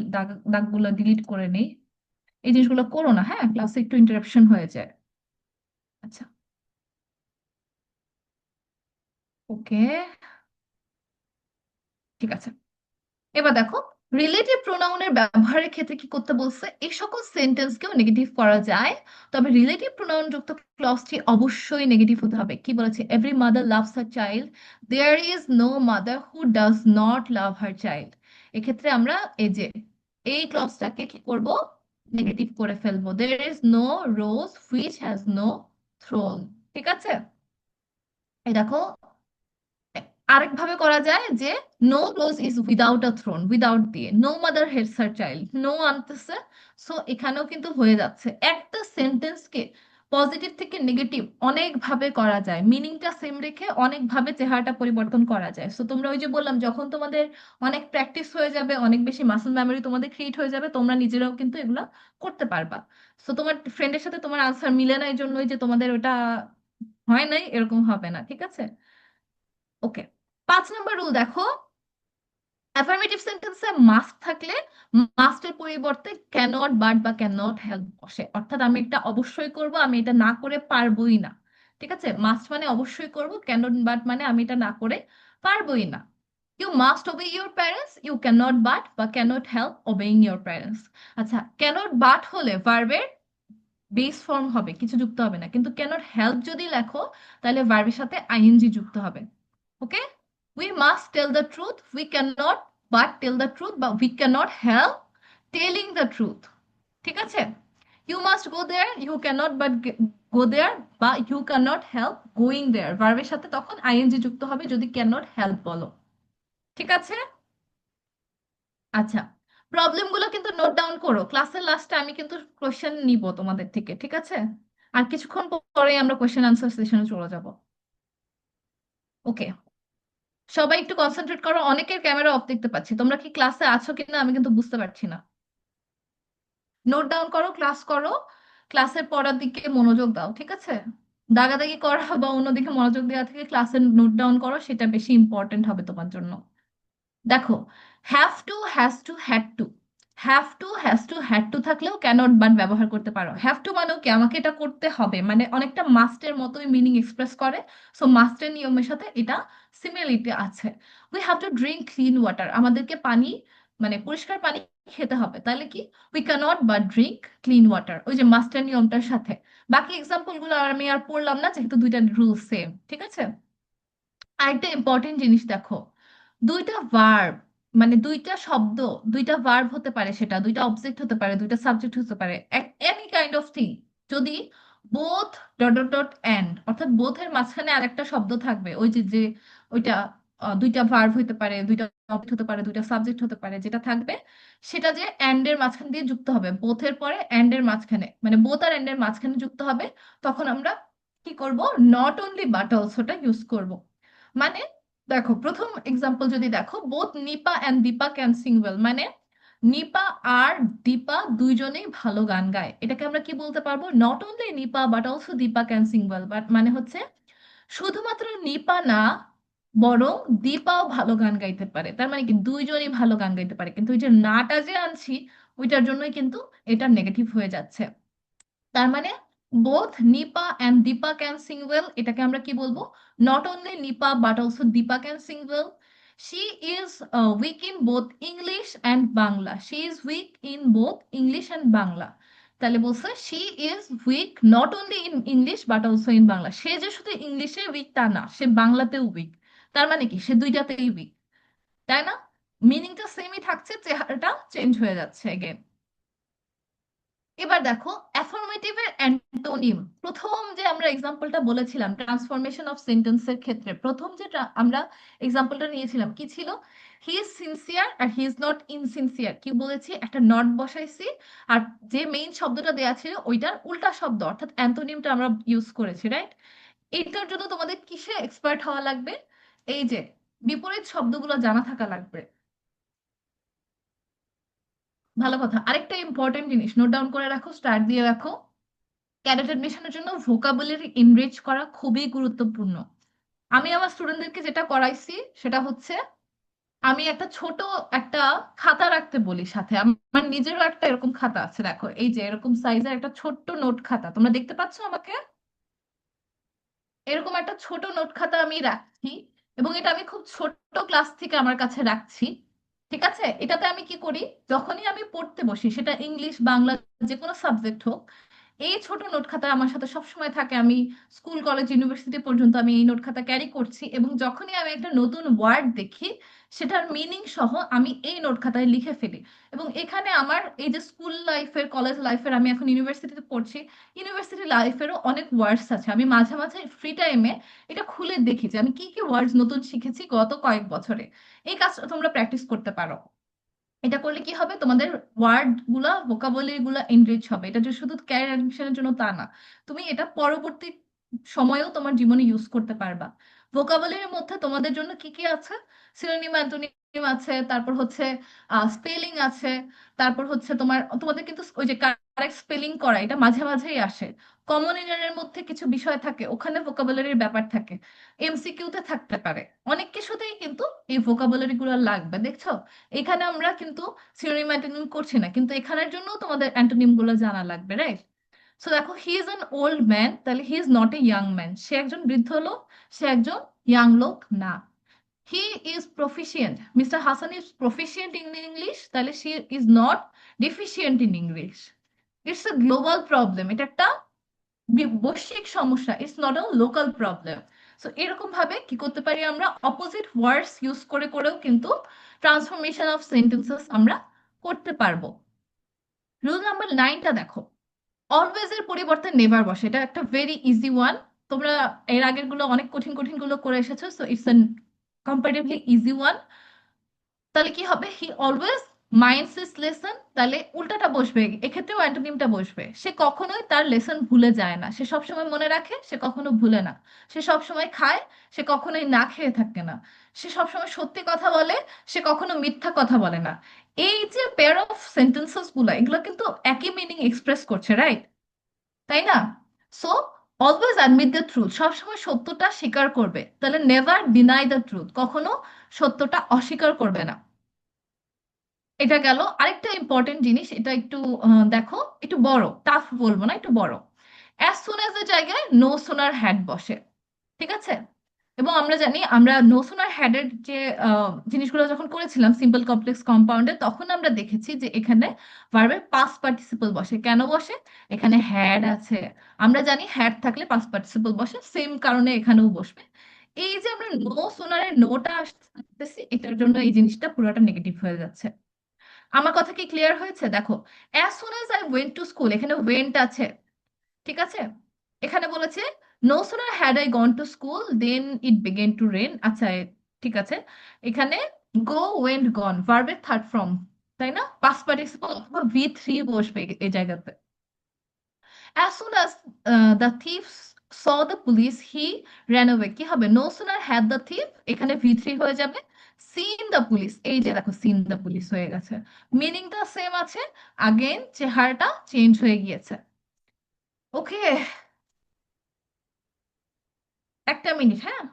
দাগগুলো ডিলিট করে নিই, এই জিনিসগুলো করো না, হ্যাঁ ক্লাসে একটু ইন্টারাপশন হয়ে যায়। আচ্ছা, ওকে, ঠিক আছে। এবার দেখো, রিলেটিভ প্রোনাউনের ব্যবহারের ক্ষেত্রে কি করতে বলছে, এই সকল সেন্টেন্সকেও নেগেটিভ করা যায়, তবে রিলেটিভ প্রোনাউন যুক্ত ক্লজটি অবশ্যই নেগেটিভ হতে হবে। কি বলেছে, every mother loves her child, there is no mother who does not love her child. এক্ষেত্রে আমরা এই যে এই ক্লজটাকে কি করব, নেগেটিভ করে ফেলবো, there is no rose which has no thorn. ঠিক আছে, এই দেখো আরেক ভাবে করা যায় যে no close is without a thorn, without দিয়ে, no mother hates her child, no আনতেছে, সো এখানেও কিন্তু হয়ে যাচ্ছে। একটা সেন্টেন্সকে পজিটিভ থেকে নেগেটিভ অনেক ভাবে করা যায়, মিনিংটা সেম রেখে অনেক ভাবে চেহারাটা পরিবর্তন করা যায়। সো তোমরা ওই যে বললাম, যখন তোমাদের অনেক প্র্যাকটিস হয়ে যাবে, অনেক বেশি মাসল মেমোরি তোমাদের ক্রিয়েট হয়ে যাবে, তোমরা নিজেরাও কিন্তু এগুলো করতে পারবা। সো তোমার ফ্রেন্ডের সাথে তোমার আনসার মিলে না, এই জন্যই যে তোমাদের ওটা হয় নাই এরকম হবে না। ঠিক আছে, ওকে। 5 নম্বর রুল দেখো, অ্যাফার্মেটিভ সেন্টেন্সে মাস্ট থাকলে মাস্টের পরিবর্তে ক্যানট, বাট বা ক্যানট হেল্প বসে, অর্থাৎ আমি এটা অবশ্যই করব, আমি এটা না করে পারবোই না। ঠিক আছে, মাস্ট মানে অবশ্যই করব, ক্যানট বাট মানে আমি এটা না করে পারবোই না। You must obey your parents, you cannot but বা cannot help obeying your parents. আচ্ছা, ক্যানট বাট হলে ভার্বের বেস ফর্ম হবে, কিছু যুক্ত হবে না, কিন্তু ক্যানট হেল্প যদি লেখো তাহলে ভার্বের সাথে আইএনজি যুক্ত হবে। ওকে, we must tell the truth, we cannot but tell the truth, but we cannot help telling the truth। ঠিক আছে, you must go there, you cannot but go there, বা you cannot help going there, ভার্বের সাথে তখন ING যুক্ত হবে যদি cannot help বলো। ঠিক আছে, আচ্ছা প্রবলেম গুলো কিন্তু নোট ডাউন করো, ক্লাসের লাস্টে আমি কিন্তু কোশ্চেন নিব তোমাদের থেকে। ঠিক আছে, আর কিছুক্ষণ পরে আমরা কোশ্চেন আনসার সেশনে চলে যাব। ওকে, সবাই একটু কনসেন্ট্রেট করো, অনেকের ক্যামেরা অফ দেখতে পাচ্ছি, তোমরা কি ক্লাসে আছো কিনা আমি কিন্তু বুঝতে পারছি না। নোট ডাউন করো, ক্লাস করো, ক্লাসের পড়ার দিকে মনোযোগ দাও, ঠিক আছে? দাগাদাগি করা বা অন্যদিকে মনোযোগ দেওয়া থেকে ক্লাসের নোট ডাউন করো, সেটা বেশি ইম্পর্টেন্ট হবে তোমার জন্য। দেখো, have to, has to, had to, have to, has to, had to থাকলেও ক্যানট বাট ব্যবহার করতে পারো। হ্যাভ টু মানেও কি আমাকে এটা করতে হবে, মানে অনেকটা মাস্টের মতোই মিনিং এক্সপ্রেস করে। সো মাস্টের নিয়মের সাথে এটা সিমিলারিটি আছে। We have to drink clean water, আমাদেরকে পানি মানে পরিষ্কার পানি খেতে হবে, তাহলে কি we cannot but drink clean water, ওই যে মাস্টার নিয়মটার সাথে। বাকি এক্সাম্পল গুলো আমি আর পড়লাম না, যেহেতু দুইটা রুল সেম, ঠিক আছে? আরেকটা ইম্পর্টেন্ট জিনিস দেখো, দুইটা ভার্ব মানে দুইটা শব্দ, দুইটা ভার্ব হতে পারে, সেটা দুইটা অবজেক্ট হতে পারে, দুইটা সাবজেক্ট হতে পারে, এনি কাইন্ড অফ থিং। যদি both dot dot dot and, অর্থাৎ বোথের মাঝখানে আরেকটা শব্দ থাকবে, ওই যে যে ওইটা দুইটা ভার্ব হতে পারে, দুইটা অবজেক্ট হতে পারে, দুইটা সাবজেক্ট হতে পারে, যেটা থাকবে সেটা যে এন্ড এর মাঝখান দিয়ে যুক্ত হবে, বোথের পরে এন্ড এর মাঝখানে, মানে বোথ আর এন্ড এর মাঝখানে যুক্ত হবে, তখন আমরা কি করব, নট অনলি বাট অলসোটা ইউজ করব। মানে দেখো, প্রথম এক্সাম্পল যদি দেখো, both Nipa and Dipa can sing well, মানে নিপা আর দীপা দুইজনেই ভালো গান গায়, এটাকে আমরা কি বলতে পারবো, not only Nipa but also Dipa can sing well, but মানে হচ্ছে শুধুমাত্র নিপা না, বরং দীপাও ভালো গান গাইতে পারে। তার মানে কি দুইজনই ভালো গান গাইতে পারে, কিন্তু ওই যে নাটা যে আনছি ওইটার জন্যই কিন্তু এটা নেগেটিভ হয়ে যাচ্ছে। তার মানে both Nipa and Dipa can sing well, এটাকে আমরা কি বলবো, not only Nipa but also Dipa can sing well. She is weak in both English and Bangla, she is weak in both English and Bangla. তাহলে বলছে she is weak not only in English but also in Bangla, সে যে শুধু ইংলিশে week তা না, সে বাংলাতেও week. তার মানে কি সে দুইটাতেই উইক, তাই না? মিনিংটা সেমই থাকছে, চেহারাটা চেঞ্জ হয়ে যাচ্ছে এগেন। এবার দেখো, অ্যাফার্মেটিভের অ্যান্টোনিম, প্রথম যে আমরা এক্সাম্পলটা বলেছিলাম ট্রান্সফরমেশন অফ সেন্টেন্সের ক্ষেত্রে, প্রথম যে আমরা এক্সাম্পলটা নিয়েছিলাম কি ছিল, হি ইজ সিনসিয়ার আর হি ইজ নট ইনসিনসিয়ার, কি বলেছি, একটা নট বসাইছি, আর যে মেইন শব্দটা দেয়া ছিল ওইটার উল্টা শব্দ অর্থাৎ অ্যান্টোনিমটা আমরা ইউজ করেছি, রাইট? এইটার জন্য তোমাদের কিসে এক্সপার্ট হওয়া লাগবে, এই যে বিপরীত শব্দগুলো জানা থাকা লাগবে। ভালো কথা, আরেকটা ইম্পর্টেন্ট জিনিস নোট ডাউন করে রাখো, স্টার্ট দিয়ে রাখো, ক্যাডেট অ্যাডমিশনের জন্য ভোকাবুলারি এনরিচ করা খুবই গুরুত্বপূর্ণ। আমি আমার স্টুডেন্টদেরকে যেটা করাইছি সেটা হচ্ছে, আমি একটা ছোট একটা খাতা রাখতে বলি সাথে, আমার নিজেরও একটা এরকম খাতা আছে, দেখো এই যে এরকম সাইজের একটা ছোট্ট নোট খাতা, তোমরা দেখতে পাচ্ছ আমাকে, এরকম একটা ছোট নোট খাতা আমি রাখছি, এবং এটা আমি খুব ছোট ক্লাস থেকে আমার কাছে রাখছি, ঠিক আছে? এটাতে আমি কি করি, যখনই আমি পড়তে বসি, সেটা ইংলিশ বাংলা যে কোনো সাবজেক্ট হোক, এই ছোট নোট খাতা আমার সাথে সব সময় থাকে। আমি স্কুল কলেজ ইউনিভার্সিটি পর্যন্ত আমি এই নোট খাতা ক্যারি করছি, এবং যখনই আমি একটা নতুন ওয়ার্ড দেখি সেটার মিনিং সহ আমি এই নোট খাতায় লিখে ফেলি। এবং এখানে আমার এই যে স্কুল লাইফের, কলেজ লাইফের, আমি এখন ইউনিভার্সিটিতে পড়ছি, ইউনিভার্সিটি লাইফেরও অনেক ওয়ার্ডস আছে, আমি মাঝে মাঝে ফ্রি টাইমে এটা খুলে দেখি যে আমি কি কি ওয়ার্ডস নতুন শিখেছি গত কয়েক বছরে। এই কাজটা তোমরা প্র্যাকটিস করতে পারো। এটা করলে কি হবে, তোমাদের ওয়ার্ড গুলা, ভোকাবুলারি গুলা এনরিচ হবে। এটা যে শুধু ক্যারিয়ার অ্যাডমিশনের জন্য তা না, তুমি এটা পরবর্তী সময়েও তোমার জীবনে ইউজ করতে পারবা। ভোকাবুলারির মধ্যে তোমাদের জন্য কি কি আছে, সিনোনিম অ্যান্টোনিম আছে, তারপর হচ্ছে স্পেলিং আছে, তারপর হচ্ছে তোমাদের কিন্তু ওই যে কারেক্ট স্পেলিং করা এটা মাঝে মাঝেই আসে। কমন এর মধ্যে কিছু বিষয় থাকে, ওখানে ভোকাবুলারির ব্যাপার থাকে, এমসিকিউতে থাকতে পারে, অনেক কিছুতেই কিন্তু এই ভোকাবুলারি গুলো লাগবে, দেখছো? এখানে আমরা কিন্তু সিনোনিম অ্যান্টোনিম করছি না, কিন্তু এখানের জন্য তোমাদের অ্যান্টোনিম গুলো জানা লাগবে, রাইট? সো দেখো, he is an old man, তাহলে he is not a young man, সে একজন বৃদ্ধ লোক, সে একজন ইয়াং লোক না। He is proficient, mister Hasan is proficient in English, তাহলে she is not deficient in English. It's a global problem, এটা একটা বৈশ্বিক সমস্যা, it's not a local problem. So এরকম ভাবে কি করতে পারি, আমরা অপোজিট ওয়ার্ডস ইউজ করে করেও কিন্তু ট্রান্সফরমেশন অফ সেন্টেন্সেস আমরা করতে পারবো। রুল নাম্বার 9টা দেখো, অলওয়েজ এর পরিবর্তে নেভার বসে, এটা একটা ভেরি ইজি ওয়ান। তোমরা এর আগের গুলো অনেক কঠিন কঠিন গুলো করে এসেছো, so it's an comparatively easy one. তাহলে কি হবে, হি অলওয়েজ মাইন্ডস লেসন, তাহলে উল্টাটা বসবে, এক্ষেত্রেও অ্যান্টোনিমটা বসবে। সে কখনোই তার লেসন ভুলে যায় না, সে সবসময় মনে রাখে, সে কখনো ভুলে না। সে সবসময় খায়, সে কখনোই না খেয়ে থাকে না। সে সবসময় সত্যি কথা বলে, সে কখনো মিথ্যা কথা বলে না। এই যে পেয়ার অফ সেন্টেন্সেস গুলো, এগুলো কিন্তু একই মিনিং এক্সপ্রেস করছে, রাইট? তাই না? So always admit the truth, সবসময় সত্যটা স্বীকার করবে। তাহলে নেভার ডিনাই দ্য ট্রুথ, কখনো সত্যটা অস্বীকার করবে না। এটা গেল। আরেকটা ইম্পর্টেন্ট জিনিস, এটা একটু দেখো, একটু বড়, টাফ বলবো না, একটু বড়। অ্যাজ সুন অ্যাজ এর জায়গায় নো সুনার হ্যাড বসে, ঠিক আছে? এবং আমরা জানি, আমরা নো সুনার হ্যাড এর যে জিনিসগুলো যখন করেছিলাম সিম্পল কমপ্লেক্স কম্পাউন্ডে, তখন আমরা দেখেছি যে এখানে ভার্বের পাস্ট পার্টিসিপল বসে। কেন বসে? এখানে হ্যাড আছে, আমরা জানি হ্যাড থাকলে পাস্ট পার্টিসিপল বসে, সেম কারণে এখানেও বসবে। এই যে আমরা নো সুনারের নোটা আসতেছি, এটার জন্য এই জিনিসটা পুরোটা নেগেটিভ হয়ে যাচ্ছে। আমার কথা কি ক্লিয়ার হয়েছে? দেখো, as soon as I went to school, এখানে ওয়েন্ট আছে, ঠিক আছে? এখানে বলেছে no sooner had I gone to school then it began to rain. আচ্ছা, ঠিক আছে। এখানে গো, ওয়েন্ট, গন ভার্বের থার্ড ফর্ম, তাই না? পাস্ট পার্টিসিপল অথবা V3 বসবে এই জায়গাতে। As soon as the thief saw the police, he ran away. কি হবে? No sooner had the thief, এখানে V3 হয়ে যাবে। Seen the police, এই যে দেখো seen the police হয়ে গেছে। মিনিংটা সেম আছে, আগেন চেহারাটা চেঞ্জ হয়ে গিয়েছে। ওকে, একটা মিনিট, হ্যাঁ।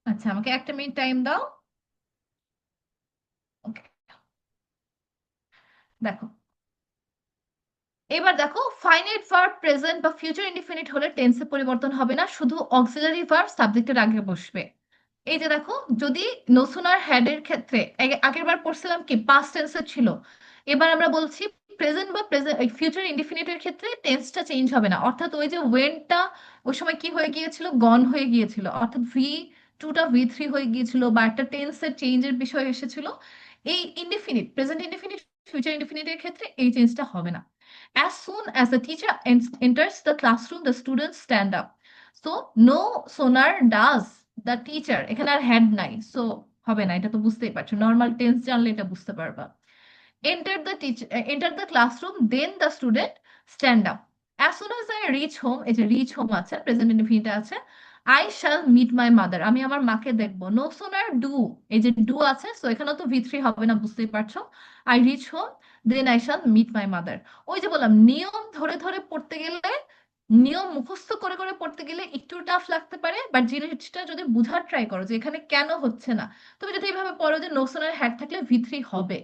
আচ্ছা, আমাকে একটা মিনিট টাইম দাও। ওকে, দেখো, এবার দেখো, ফাইনাইট ভার্ব প্রেজেন্ট বা ফিউচার ইনডিফিনিট হলে টেন্সে পরিবর্তন হবে না, শুধু অক্সিলারি ভার্ব সাবজেক্টের আগে বসবে। এই যে দেখো, যদি নোসুনার হ্যাড এর ক্ষেত্রে আগের বার পড়ছিলাম কি পাস্ট টেন্সে ছিল, এবার আমরা বলছি প্রেজেন্ট বা প্রেজেন্ট ফিউচার ইনডিফিনিট এর ক্ষেত্রে টেন্সটা চেঞ্জ হবে না। অর্থাৎ ওই যে ওয়েনটা ওই সময় কি হয়ে গিয়েছিল, গন হয়ে গিয়েছিল, অর্থাৎ V2টা V3 হয়ে গিয়েছিল, বা একটা টেন্সের চেঞ্জের বিষয় এসেছিল। এই indefinite, present indefinite, future indefinite এর ক্ষেত্রে এই চেঞ্জটা হবে না। As soon as the teacher enters the classroom, the students stand up. So no sooner does the teacher, এখানে আর হ্যাড নাই, সো হবে না, এটা তো বুঝতেই পারছো, নর্মাল টেন্স জানলে এটা বুঝতে পারবা। Enter the classroom, then the student stand up. As soon as I reach home, এই যে reach home আছে, প্রেজেন্ট ইনডিফিনিট আছে। I shall meet my mother, আমি আমার মাকে দেখবো। No sooner do, এই যে do আছে, সো এখানেও তো V3 হবে না, বুঝতেই পারছো। I reach home, then I shall meet my mother। ওই যে বললাম, নিয়ম ধরে ধরে পড়তে গেলে, নিয়ম মুখস্থ করে করে পড়তে গেলে একটু টাফ লাগতে পারে, বাট জিনিসটা যদি বুঝার ট্রাই করো যে এখানে কেন হচ্ছে না, তুমি যদি এইভাবে পড়ো যে নো সোনার হ্যাড থাকলে V3 হবে,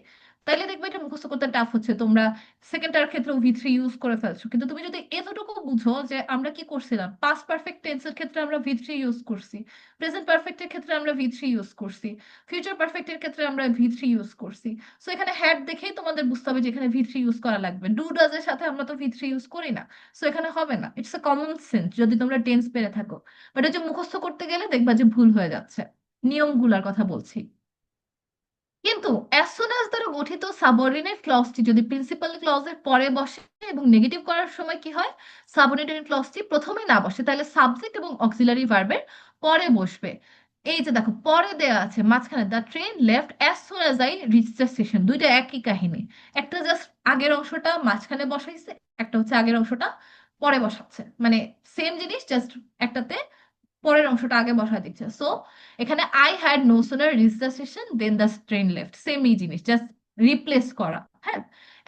তাইলে দেখবে এটা মুখস্থ করতে টাফ হচ্ছে। তোমরা সেকেন্ডটার ক্ষেত্রেও V3 ইউজ করে ফেলছো, কিন্তু তুমি যদি এতটুকু বুঝো যে আমরা কি করছিলাম, পাস্ট পারফেক্ট টেন্সের ক্ষেত্রে আমরা V3 ইউজ করছি, প্রেজেন্ট পারফেক্টের ক্ষেত্রে আমরা V3 ইউজ করছি, ফিউচার পারফেক্টের ক্ষেত্রে আমরা V3 ইউজ করছি। সো এখানে হ্যাড দেখেই তোমাদের বুঝতে হবে যে এখানে V3 ইউজ করা লাগবে। ডু ডাজ এর সাথে আমরা তো V3 ইউজ করি না, সো এখানে হবে না। ইটস এ কমন সেন্স যদি তোমরা টেন্স পেরে থাকো, বাট এটা যে মুখস্থ করতে গেলে দেখবা যে ভুল হয়ে যাচ্ছে। নিয়মগুলার কথা বলছি। কিন্তু অ্যাজ সুন অ্যাজ দ্বারা গঠিত সাবঅর্ডিনেট ক্লজটি যদি প্রিন্সিপাল ক্লজের পরে বসে এবং নেগেটিভ করার সময় কি হয়, সাবঅর্ডিনেট ক্লজটি প্রথমে না বসে, তাহলে সাবজেক্ট এবং অক্সিলারি ভার্বের পরে বসবে। এই যে দেখো, পরে দেয়া আছে মাঝখানে the train left as soon as I reach the station, দুইটা একই কাহিনী। একটা জাস্ট আগের অংশটা মাঝখানে বসাইছে, একটা হচ্ছে আগের অংশটা পরে বসাচ্ছে, মানে সেম জিনিস, জাস্ট একটাতে পরের অংশটা আগে বসা দিচ্ছে। সো এখানে I had no sooner reach the station then the train left, same এই জিনিস, জাস্ট রিপ্লেস করা। হ্যাঁ,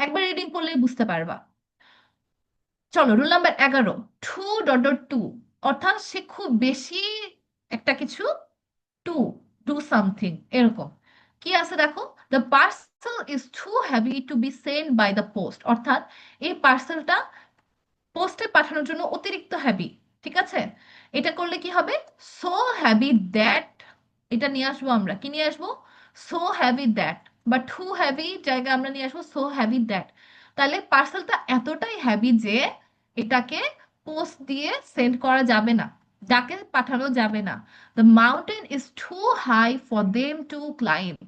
একবার রিডিং করলেই বুঝতে পারবা। চলো, rule number 11, too dot dot to, অর্থাৎ সে খুব বেশি একটা কিছু, টু ডু সামথিং, এরকম কি আছে দেখো, the parcel is too heavy to be send by the post, অর্থাৎ এই পার্সেলটা পোস্টে পাঠানোর জন্য অতিরিক্ত হ্যাভি, ঠিক আছে? এটা করলে কি হবে, সো হ্যাভি দ্যাট, এটা নিয়ে আসবো আমরা, কি নিয়ে আসবো, সো হ্যাভি দ্যাট, বা টু হ্যাভি জায়গায় আমরা নিয়ে আসবো সো হ্যাভি দ্যাট। তাহলে পার্সেলটা এতটাই হ্যাভি যে এটাকে পোস্ট দিয়ে সেন্ড করা যাবে না, ডাকে পাঠানো যাবে না। The mountain is too high for them to climb,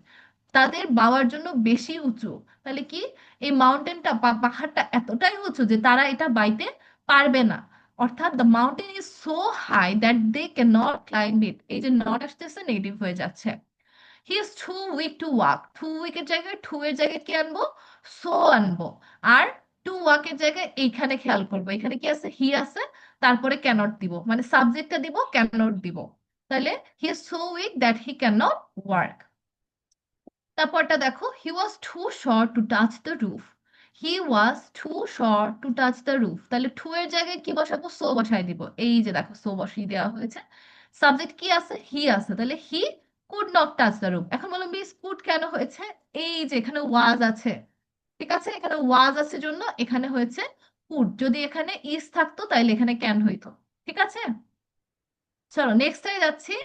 তাদের বাওয়ার জন্য বেশি উঁচু। তাহলে কি, এই মাউন্টেনটা বা পাহাড়টা এতটাই উঁচু যে তারা এটা বাইতে পারবে না। অর্থাৎ the mountain is so high that they can not climb it, এই যে নট আসতেছে নেগেটিভ হয়ে যাচ্ছে। He is too weak to walk, too উইকের জায়গায় টু এর জায়গায় কি আনবো, সো আনবো। আর টু ওয়াকের জায়গায় এইখানে খেয়াল করবো, এখানে কি আছে, হি আছে, তারপরে ক্যানট দিব, মানে সাবজেক্টটা দিব, ক্যানট দিব। তাহলে he is so weak that he can not work. তারপরটা দেখো, he was too short to touch the roof, he was too short to touch the roof, তাহলে টু এর জায়গায় কি বসাবো, সো বসাই দিব, এই যে দেখো সো বসিয়ে দেওয়া হয়েছে। সাবজেক্ট কি আছে, হি আছে, তাহলে he could not touch the roof. এখন বলো মিস কুড কেন হয়েছে, এই যে এখানে ওয়াজ আছে, ঠিক আছে, এখানে ওয়াজ আছে জন্য এখানে হয়েছে কুড, যদি এখানে ইজ থাকতো তাহলে এখানে ক্যান হইতো, ঠিক আছে। চলো নেক্সটে যাচ্ছি।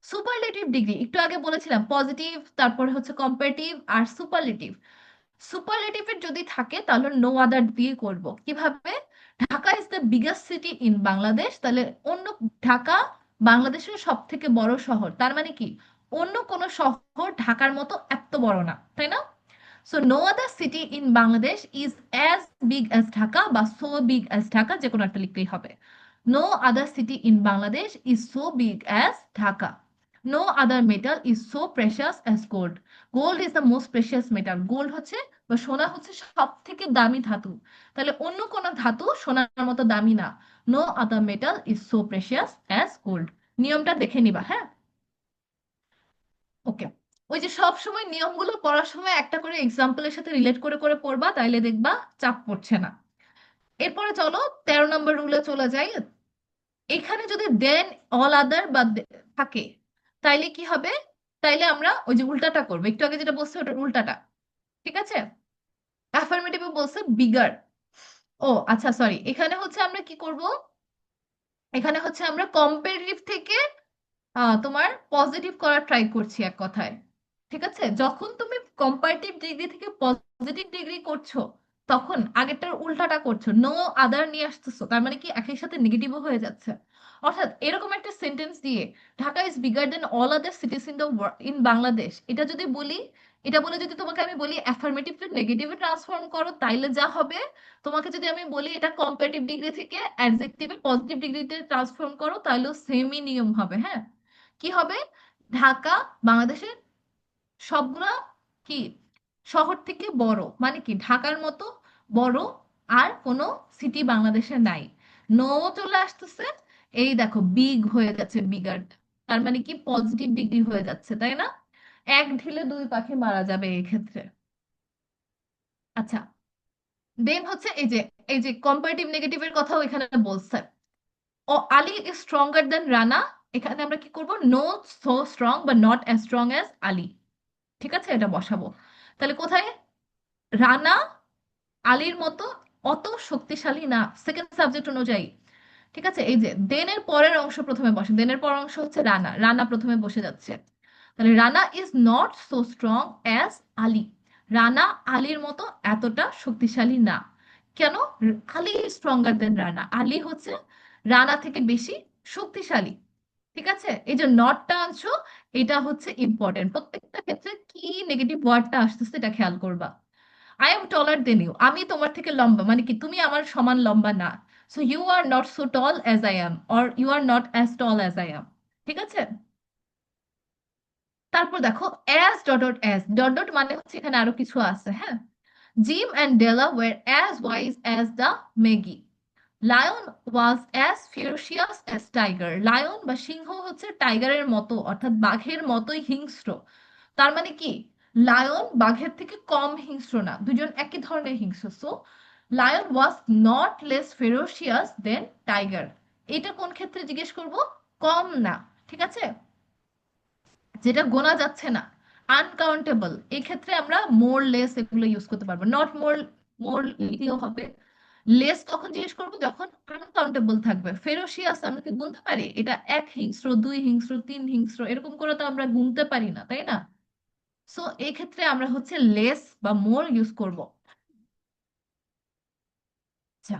সুপারলেটিভ ডিগ্রি, একটু আগে বলেছিলাম পজিটিভ, তারপরে হচ্ছে কম্পারেটিভ আর সুপারলেটিভ। সুপারলেটিভের যদি থাকে তাহলে নো আদার দিয়ে করব, কিভাবে, Dhaka is the biggest city in Bangladesh, তাহলে অন্য, ঢাকা বাংলাদেশের সব থেকে বড় শহর, তার মানে কি অন্য কোন শহর ঢাকার মতো এত বড় না, তাই না। So no other city in Bangladesh is as big as Dhaka বা সো বিগ অ্যাজ ঢাকা, যে কোনো একটা লিখলেই হবে। No other city in Bangladesh is so big as Dhaka. No other metal is so precious as gold, gold is the most precious metal, gold হচ্ছে বা সোনা হচ্ছে সব থেকে দামি ধাতু, তাহলে অন্য কোনো ধাতু সোনার মতো দামি না। No other metal is so precious as gold. নিয়মটা দেখে নিবা, হ্যাঁ। ওকে, ওই যে সব সময় নিয়মগুলো পড়ার সময় একটা করে এক্সাম্পলের সাথে রিলেট করে করে পড়বা, তাইলে দেখবা চাপ পড়ছে না। এরপরে চলো 13 নম্বর রুলে চলে যাই। এখানে যদি দেন অল আদার বা থাকে তাইলে কি হবে, তাইলে আমরা ওই যে উল্টাটা করবো, একটু আগে যেটা বলছে ওটার উল্টাটা, ঠিক আছে। অ্যাফার্মেটিভে বলছে বিগার, ও আচ্ছা সরি, এখানে হচ্ছে আমরা কি করব, এখানে হচ্ছে আমরা কম্পারেটিভ থেকে তোমার পজিটিভ করার ট্রাই করছি এক কথায়, ঠিক আছে। যখন তুমি কম্পারেটিভ ডিগ্রি থেকে পজিটিভ ডিগ্রি করছো তখন আগেরটার উল্টাটা করছো, নো আদার নিয়ে আসতেছো, তার মানে কি একই সাথে নেগেটিভও হয়ে যাচ্ছে। অর্থাৎ এরকম একটা সেন্টেন্স দিয়ে Dhaka is bigger then all other cities in the in Bangladesh, এটা যদি বলি, এটা বলে যদি তোমাকে আমি বলি অ্যাফার্মেটিভ টু নেগেটিভে ট্রান্সফর্ম করো, তাইলে যা হবে, তোমাকে যদি আমি বলি এটা কম্পারেটিভ ডিগ্রি থেকে অ্যাডজেক্টিভে পজিটিভ ডিগ্রিতে ট্রান্সফর্ম করো, তাহলেও সেমই নিয়ম হবে, হ্যাঁ। কি হবে, ঢাকা বাংলাদেশের সবগুলা কি শহর থেকে বড়, মানে কি ঢাকার মতো বড় আর কোনো সিটি বাংলাদেশে নাই। নো চলে আসতেছে, এই দেখো বিগ হয়ে যাচ্ছে, বিগার, তার মানে কি পজিটিভ ডিগ্রি হয়ে যাচ্ছে, তাই না। এক ঢিলে দুই পাখি মারা যাবে এই ক্ষেত্রে। আচ্ছা, দেন হচ্ছে এই যে কম্পারেটিভ নেগেটিভের কথাও এখানে বলছে, ও Ali is stronger than Rana, এখানে আমরা কি করব, নো সো স্ট্রং বা not as strong as Ali, ঠিক আছে, এটা বসাবো। তাহলে কোথায়, রানা আলীর মতো অত শক্তিশালী না, সেকেন্ড সাবজেক্ট অনুযায়ী, ঠিক আছে। এই যে দেনের পরের অংশ প্রথমে বসে, দেনের পরের অংশ হচ্ছে রানা, রানা প্রথমে বসে যাচ্ছে, তাহলে Rana is not so strong as Ali, Rana আলীর মতো এতটা শক্তিশালী না। কেন, Ali is stronger than Rana, Ali হচ্ছে রানা থেকে বেশি শক্তিশালী, ঠিক আছে। এই যে নটটা আনছো, এটা হচ্ছে ইম্পর্টেন্ট, প্রত্যেকটা ক্ষেত্রে কি নেগেটিভ ওয়ার্ডটা আসতেছে এটা খেয়াল করবা। I am taller than you, আমি তোমার থেকে লম্বা, মানে কি তুমি আমার সমান লম্বা না। So you are not so tall as I am, or you are not as tall as I am, ঠিক আছে। তারপর দেখো as dot dot as dot dot মানে হচ্ছে এখানে আরো কিছু আছে, হ্যাঁ। Jim and Della were as wise as the Magi, lion was as furious as tiger, lion বা সিংহ হচ্ছে টাইগারের মতো অর্থাৎ বাঘের মতোই হিংস্র, তার মানে কি লায়ন বাঘের থেকে কম হিংস্র না, দুজন একই ধরনের হিংস্র। So lion was not less ferocious than tiger, এটা কোন ক্ষেত্রে জিজ্ঞেস করব, কম না, ঠিক আছে, যেটা গোনা যাচ্ছে না, আনকাউন্টেবল, এই ক্ষেত্রে আমরা মোর লেস এগুলো ইউজ করতে পারবো, নট মোর, মোর লিখলেও হবে। লেস তখন জিজ্ঞেস করবো যখন আনকাউন্টেবল থাকবে, ফেরোসিয়াস আমরা কি গুনতে পারি, এটা এক হিংস্র, দুই হিংস্র, তিন হিংস্র, এরকম করে তো আমরা গুনতে পারি না, তাই না। সো এই ক্ষেত্রে আমরা হচ্ছে লেস বা মোর ইউজ করব। আচ্ছা,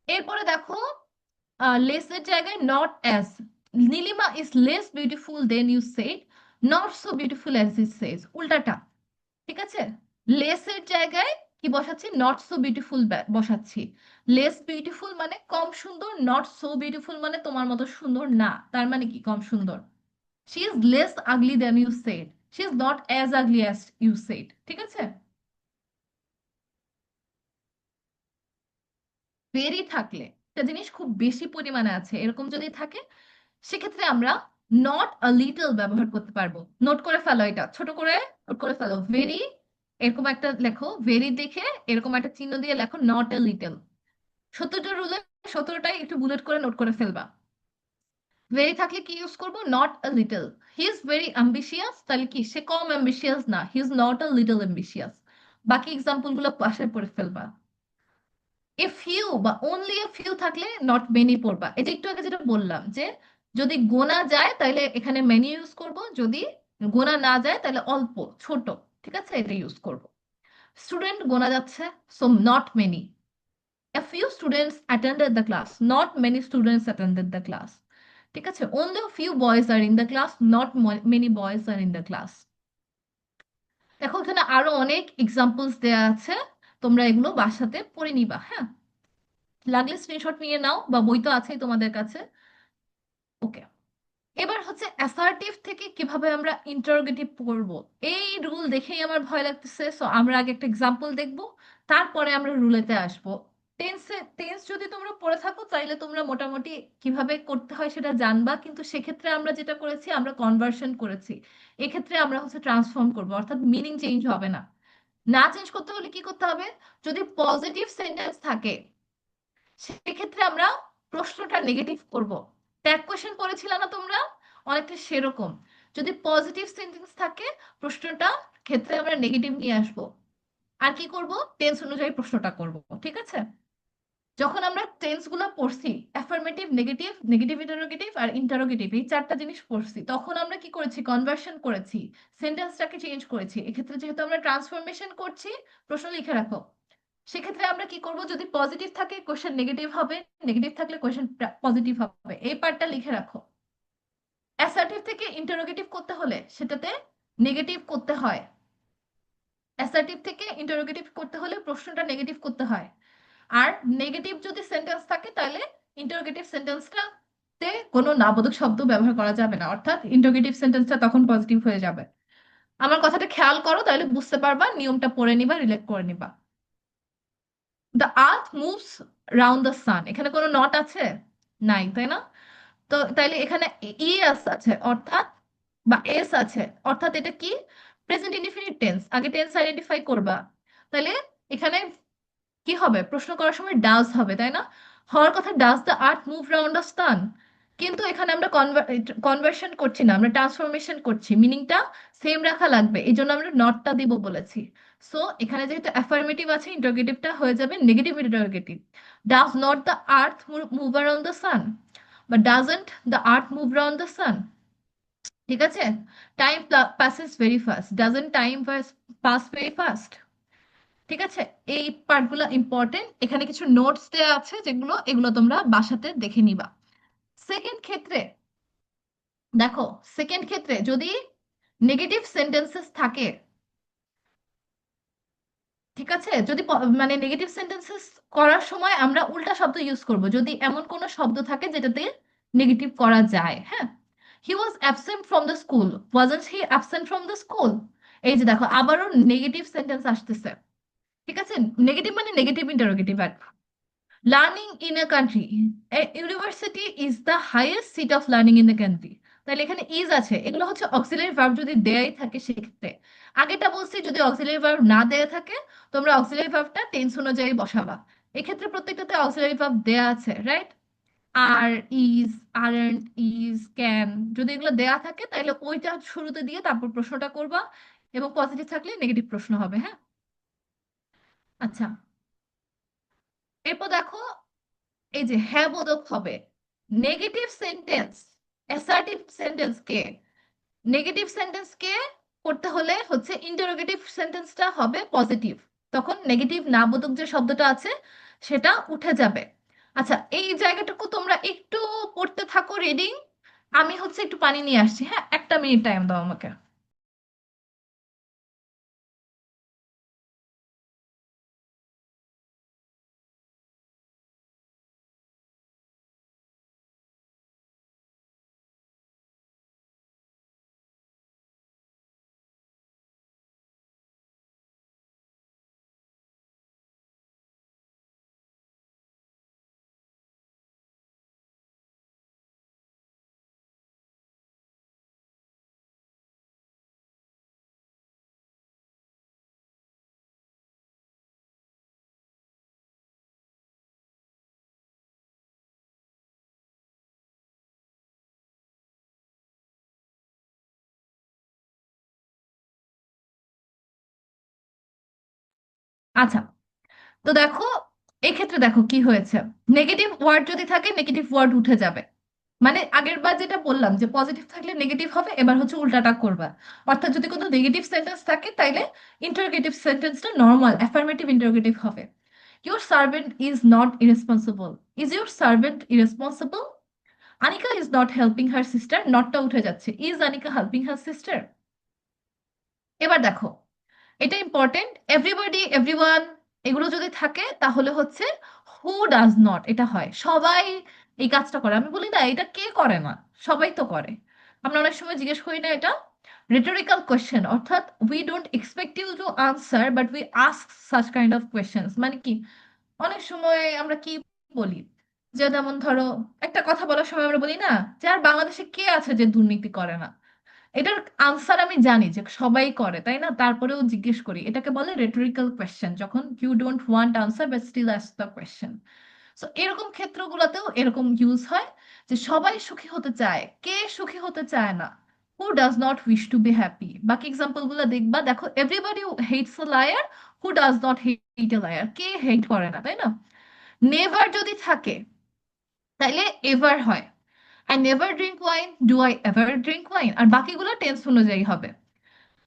এরপরে দেখো লেসের জায়গায় not as, Nilima is less beautiful than you said, not so beautiful as it says, উল্টাটা, ঠিক আছে। লেসের জায়গায় কি বসাচ্ছি, নট সো বিউটিফুল বসাচ্ছি। লেস বিউটিফুল মানে কম সুন্দর, নট সো বিউটিফুল মানে তোমার মতো সুন্দর না, তার মানে কি কম সুন্দর। She is less ugly than you said, she is not as ugly as you said. ঠিক আছে। ভেরি থাকলে, একটা জিনিস খুব বেশি পরিমাণে আছে এরকম যদি থাকে, সেক্ষেত্রে আমরা নট আ লিটল ব্যবহার করতে পারবো। নোট করে ফেলো, এটা ছোট করে নোট করে ফেলো। ভেরি এরকম একটা লেখো, ভেরি দেখে এরকম একটা চিহ্ন দিয়ে লেখো নট আ লিটল। 17টা রুলে 17টাই একটু বুলেট করে নোট করে ফেলবা। ভেরি থাকলে কি ইউজ করবো, not a little. He is very ambitious, তাহলে কি সে কম অ্যাম্বিশিয়াস না, he is not a little ambitious. বাকি এক্সাম্পল গুলো বাসায় পড়ে ফেলবা। এ ফিউ বা অনলি এ ফিউ থাকলে নট মেনি পড়বা। এটা একটু আগে যেটা বললাম যে যদি গোনা যায় তাহলে এখানে মেনি ইউজ করব, যদি গোনা না যায় তাহলে অল্প ছোট। ঠিক আছে, এটা ইউজ করব। স্টুডেন্ট গোনা যাচ্ছে, so not many. A few students attended the class, not many students attended the class. ঠিক আছে, only a few boys are in the class, not many boys are in the class. দেখো এখানে আরো অনেক examples দেয়া আছে, তোমরা এগুলো বাসাতে পড়ে নিবা। হ্যাঁ, লাগলে স্ক্রিনশট নিয়ে নাও, বা বই তো আছেই তোমাদের কাছে। ওকে, এবার হচ্ছে অ্যাসার্টিভ থেকে কিভাবে আমরা ইন্টারোগেটিভ পড়ব, এই রুল দেখেই আমার ভয় লাগতেছে। সো আমরা আগে একটা এক্সাম্পল দেখব, তারপরে আমরা রুলেতে আসবো। টেন্স যদি তোমরা পড়ে থাকো তাইলে তোমরা মোটামুটি কিভাবে করতে হয় সেটা জানবা, কিন্তু সেক্ষেত্রে আমরা যেটা করেছি আমরা কনভার্সন করেছি। এক্ষেত্রে আমরা হচ্ছে ট্রান্সফর্ম করবো, অর্থাৎ মিনিং চেঞ্জ হবে না। না চেঞ্জ করতে হলে কি করতে হবে, যদি পজিটিভ সেন্টেন্স থাকে সেক্ষেত্রে আমরা প্রশ্নটা নেগেটিভ করব। ট্যাগ কোশ্চেন পড়েছিল না তোমরা, অনেকটা সেরকম। যদি পজিটিভ সেন্টেন্স থাকে প্রশ্নটা ক্ষেত্রে আমরা নেগেটিভ নিয়ে আসবো। আর কি করব, টেন্স অনুযায়ী প্রশ্নটা করব। ঠিক আছে। যখন আমরা টেন্স গুলো পড়ছি, অ্যাফার্মেটিভ, নেগেটিভ, নেগেটিভ ইন্টারোগেটিভ আর ইন্টারোগেটিভ, এই চারটা জিনিস পড়ছি, তখন আমরা কি করেছি, কনভার্সন করেছি, সেন্টেন্সটাকে চেঞ্জ করেছি। এক্ষেত্রে যেহেতু আমরা ট্রান্সফরমেশন করছি, প্রশ্ন লিখে রাখো। সেক্ষেত্রে আমরা কি করব, যদি পজিটিভ থাকে কোশ্চেন নেগেটিভ হবে, নেগেটিভ থাকলে কোশ্চেন পজিটিভ হবে, এই পার্টটা লিখে রাখো। অ্যাসার্টিভ থেকে ইন্টারোগেটিভ করতে হলে সেটাতে নেগেটিভ করতে হয়। অ্যাসার্টিভ থেকে ইন্টারোগেটিভ করতে হলে প্রশ্নটা নেগেটিভ করতে হয়। আর নেগেটিভ যদি সেন্টেন্স থাকে তাহলে ইন্টারোগেটিভ সেন্টেন্সটাতে কোনো নাবোধক শব্দ ব্যবহার করা যাবে না, অর্থাৎ ইন্টারোগেটিভ সেন্টেন্সটা তখন পজিটিভ হয়ে যাবে। আমার কথাটা খেয়াল করো, তাহলে বুঝতে পারবা, নিয়মটা পড়ে নিবা, রিলেট করে নিবা। The earth moves round the সান, এখানে কোনো নট আছে নাই, তাই না? তো তাইলে এখানে ইএস আছে অর্থাৎ, বা এস আছে অর্থাৎ এটা কি, প্রেজেন্ট ইনডিফিনিট টেন্স। আগে টেন্স আইডেন্টিফাই করবা, তাহলে এখানে কি হবে, প্রশ্ন করার সময় ডাজ হবে, তাই না? হওয়ার কথা does the earth move round the সান, কিন্তু এখানে আমরা কনভার্সন করছি না, আমরা ট্রান্সফরমেশন করছি, মিনিংটা সেম রাখা লাগবে, এই জন্য আমরা নটটা দিব বলেছি। সো এখানে যেহেতু অ্যাফার্মেটিভ আছে, ইন্টারোগেটিভটা হয়ে যাবে negative interrogative. Does not the earth move around the sun, বা doesn't the earth move round the sun. ঠিক আছে। Time passes very fast, doesn't time pass very fast. ঠিক আছে, এই পার্টগুলো ইম্পর্টেন্ট। এখানে কিছু নোটস দেওয়া আছে যেগুলো, এগুলো তোমরা বাসাতে দেখে নিবা। সেকেন্ড ক্ষেত্রে দেখো, সেকেন্ড ক্ষেত্রে যদি নেগেটিভ সেন্টেন্সেস থাকে, ঠিক আছে, যদি মানে নেগেটিভ সেন্টেন্সেস করার সময় আমরা উল্টা শব্দ ইউজ করব, যদি এমন কোনো শব্দ থাকে যেটাতে নেগেটিভ করা যায়। হ্যাঁ, he was absent from the school, wasn't he absent from the school. এই যে দেখো আবারও নেগেটিভ সেন্টেন্স আসতেছে। ঠিক আছে, নেগেটিভ মানে negative interrogative. Learning in a country, university is the highest seat of learning in the country. তাহলে এখানে ইজ আছে, এগুলো হচ্ছে অক্সিলারি ভার্ব যদি দেয়াই থাকে সেক্ষেত্রে। আগেটা বলছি যদি অক্সিলারি ভার্ব না দেয়া থাকে তোমরা অক্সিলারি ভার্বটা টেন্স অনুযায়ী বসাবা। এক্ষেত্রে প্রত্যেকটাতে অক্সিলারি ভার্ব দেয়া আছে, right? Are, is, aren't, is, can, যদি এগুলো দেয়া থাকে তাহলে ওইটা শুরুতে দিয়ে তারপর প্রশ্নটা করবা, এবং পজিটিভ থাকলে নেগেটিভ প্রশ্ন হবে। হ্যাঁ, আচ্ছা, এরপর দেখো, এই যে হ্যাঁ বোধক হবে। নেগেটিভ সেন্টেন্স, অ্যাসার্টিভ সেন্টেন্সকে, নেগেটিভ সেন্টেন্সকে করতে হলে হচ্ছে ইন্টারোগেটিভ সেন্টেন্সটা হবে পজিটিভ, তখন নেগেটিভ না বোধক যে শব্দটা আছে সেটা উঠে যাবে। আচ্ছা, এই জায়গাটুকু তোমরা একটু পড়তে থাকো রিডিং, আমি হচ্ছে একটু পানি নিয়ে আসছি। হ্যাঁ, 1 মিনিট টাইম দাও আমাকে। আচ্ছা, তো দেখো এক্ষেত্রে দেখো কি হয়েছে, নেগেটিভ ওয়ার্ড যদি থাকে নেগেটিভ ওয়ার্ড উঠে যাবে। মানে আগের বার যেটা বললাম যে পজিটিভ থাকলে নেগেটিভ হবে, এবার হচ্ছে উল্টাটা করবা। অর্থাৎ যদি কোনো নেগেটিভ সেন্টেন্স থাকে তাইলে ইন্টারোগেটিভ সেন্টেন্সটা নর্মাল অ্যাফার্মেটিভ ইন্টারোগেটিভ হবে। Your servant is not irresponsible. Is your servant irresponsible? Anika is not helping her sister, নটটা উঠে যাচ্ছে, is Anika helping her sister? এবার দেখো, এটা ইম্পর্টেন্ট, এভরিবডি, এভরিওয়ান এগুলো যদি থাকে তাহলে হচ্ছে হু ডাজ নট এটা হয়। সবাই এই কাজটা করে, আমি বলি না এটা কে করে না, সবাই তো করে। আমরা অনেক সময় জিজ্ঞেস করি না এটা রিটোরিক্যাল কোয়েশ্চেন, অর্থাৎ we don't expect you to answer but we ask such kind of questions. মানে কি, অনেক সময় আমরা কি বলি, যে যেমন ধরো একটা কথা বলার সময় আমরা বলি না যে আর বাংলাদেশে কে আছে যে দুর্নীতি করে না। এটার আনসার আমি জানি যে সবাই করে, তাই না? তারপরেও জিজ্ঞেস করি, এটাকে বলে রেটরিক্যাল কোয়েশ্চেন, যখন you don't want answer but still ask the question. So এরকম ক্ষেত্রগুলোতেও এরকম ইউজ হয়, যে সবাই সুখী হতে চায়, কে সুখী হতে চায় না? Who does not wish to be happy? বাকি এক্সাম্পল গুলো দেখবা, দেখো everybody hates a liar, who does not hate a liar? কে হেট করে না, তাই না? নেভার যদি থাকে তাইলে এভার হয়। I never drink wine, do I ever drink wine? আর বাকিগুলো টেন্স অনুযায়ী হবে।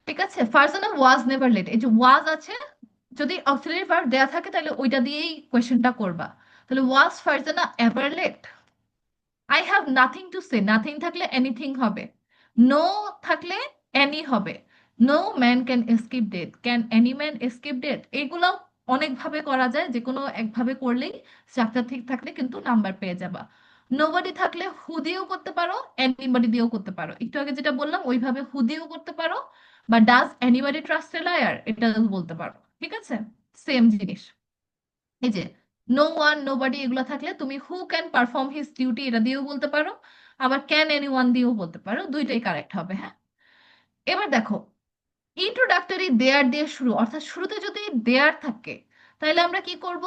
ঠিক আছে, ফারজানা ওয়াজ নেভার লেট, এই যে ওয়াজ আছে, যদি অক্সিলারি ভার্ব দেয়া থাকে তাহলে ওইটা দিয়েই কোয়েশ্চেনটা করবা। তাহলে was Farzana ever late? I have nothing to say, nothing থাকলে এনিথিং হবে, নো থাকলে এনি হবে। No man can escape death, can any man escape death? এগুলো অনেকভাবে করা যায়, যে কোনো একভাবে করলেই স্ট্রাকচার ঠিক থাকলে কিন্তু নাম্বার পেয়ে যাবা। নোবডি থাকলে হু দিয়েও করতে পারো, এনিবডি দিয়েও করতে পারো, একটু আগে যেটা বললাম ওইভাবে হু দিয়েও করতে পারো, বা does anybody trust a liar এটা বলতে পারো। ঠিক আছে, সেম জিনিস। এই যে নো ওয়ান, নোবডি এগুলো থাকলে তুমি who can perform his duty এটা দিয়েও বলতে পারো, আবার ক্যান এনি ওয়ান দিয়েও বলতে পারো, দুইটাই কারেক্ট হবে। হ্যাঁ, এবার দেখো ইন্ট্রোডাক্টরি দেয়ার দিয়ে শুরু, অর্থাৎ শুরুতে যদি দেয়ার থাকে তাহলে আমরা কি করব,